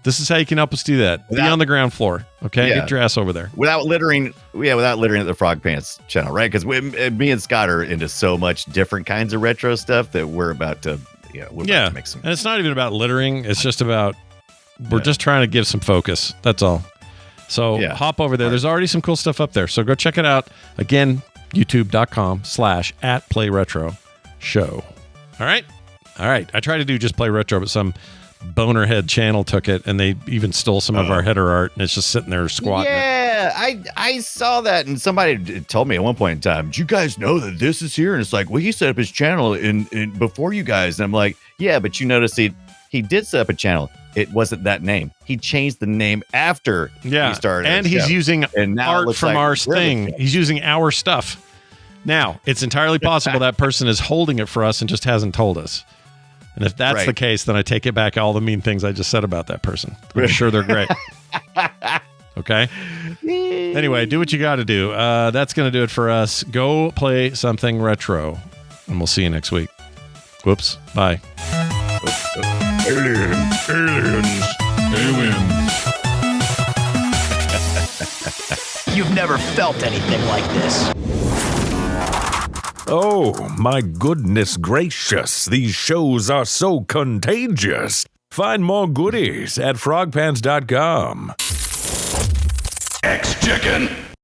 This is how you can help us do that. Be on the ground floor, okay? Yeah. Get your ass over there. Without littering at the Frog Pants channel, right? Because me and Scott are into so much different kinds of retro stuff that we're about to make some. And it's not even about littering. It's just about we're just trying to give some focus. That's all. So hop over there. There's already some cool stuff up there. So go check it out. Again, youtube.com/@playretro-show. All right. I tried to do just Play Retro, but some bonerhead channel took it, and they even stole some of our header art, and it's just sitting there squatting. Yeah, I saw that, and somebody told me at one point in time, "Do you guys know that this is here?" And it's like, well, he set up his channel in before you guys, and I'm like, yeah, but you notice he did set up a channel. It wasn't that name. He changed the name after he started, and he's using art from our thing. He's using our stuff. Now, it's entirely possible that person is holding it for us and just hasn't told us. And if that's the case, then I take it back all the mean things I just said about that person. I'm sure they're great. Okay? Anyway, do what you got to do. That's going to do it for us. Go play something retro, and we'll see you next week. Whoops. Bye. Aliens. You've never felt anything like this. Oh, my goodness gracious. These shows are so contagious. Find more goodies at frogpants.com. X-Chicken.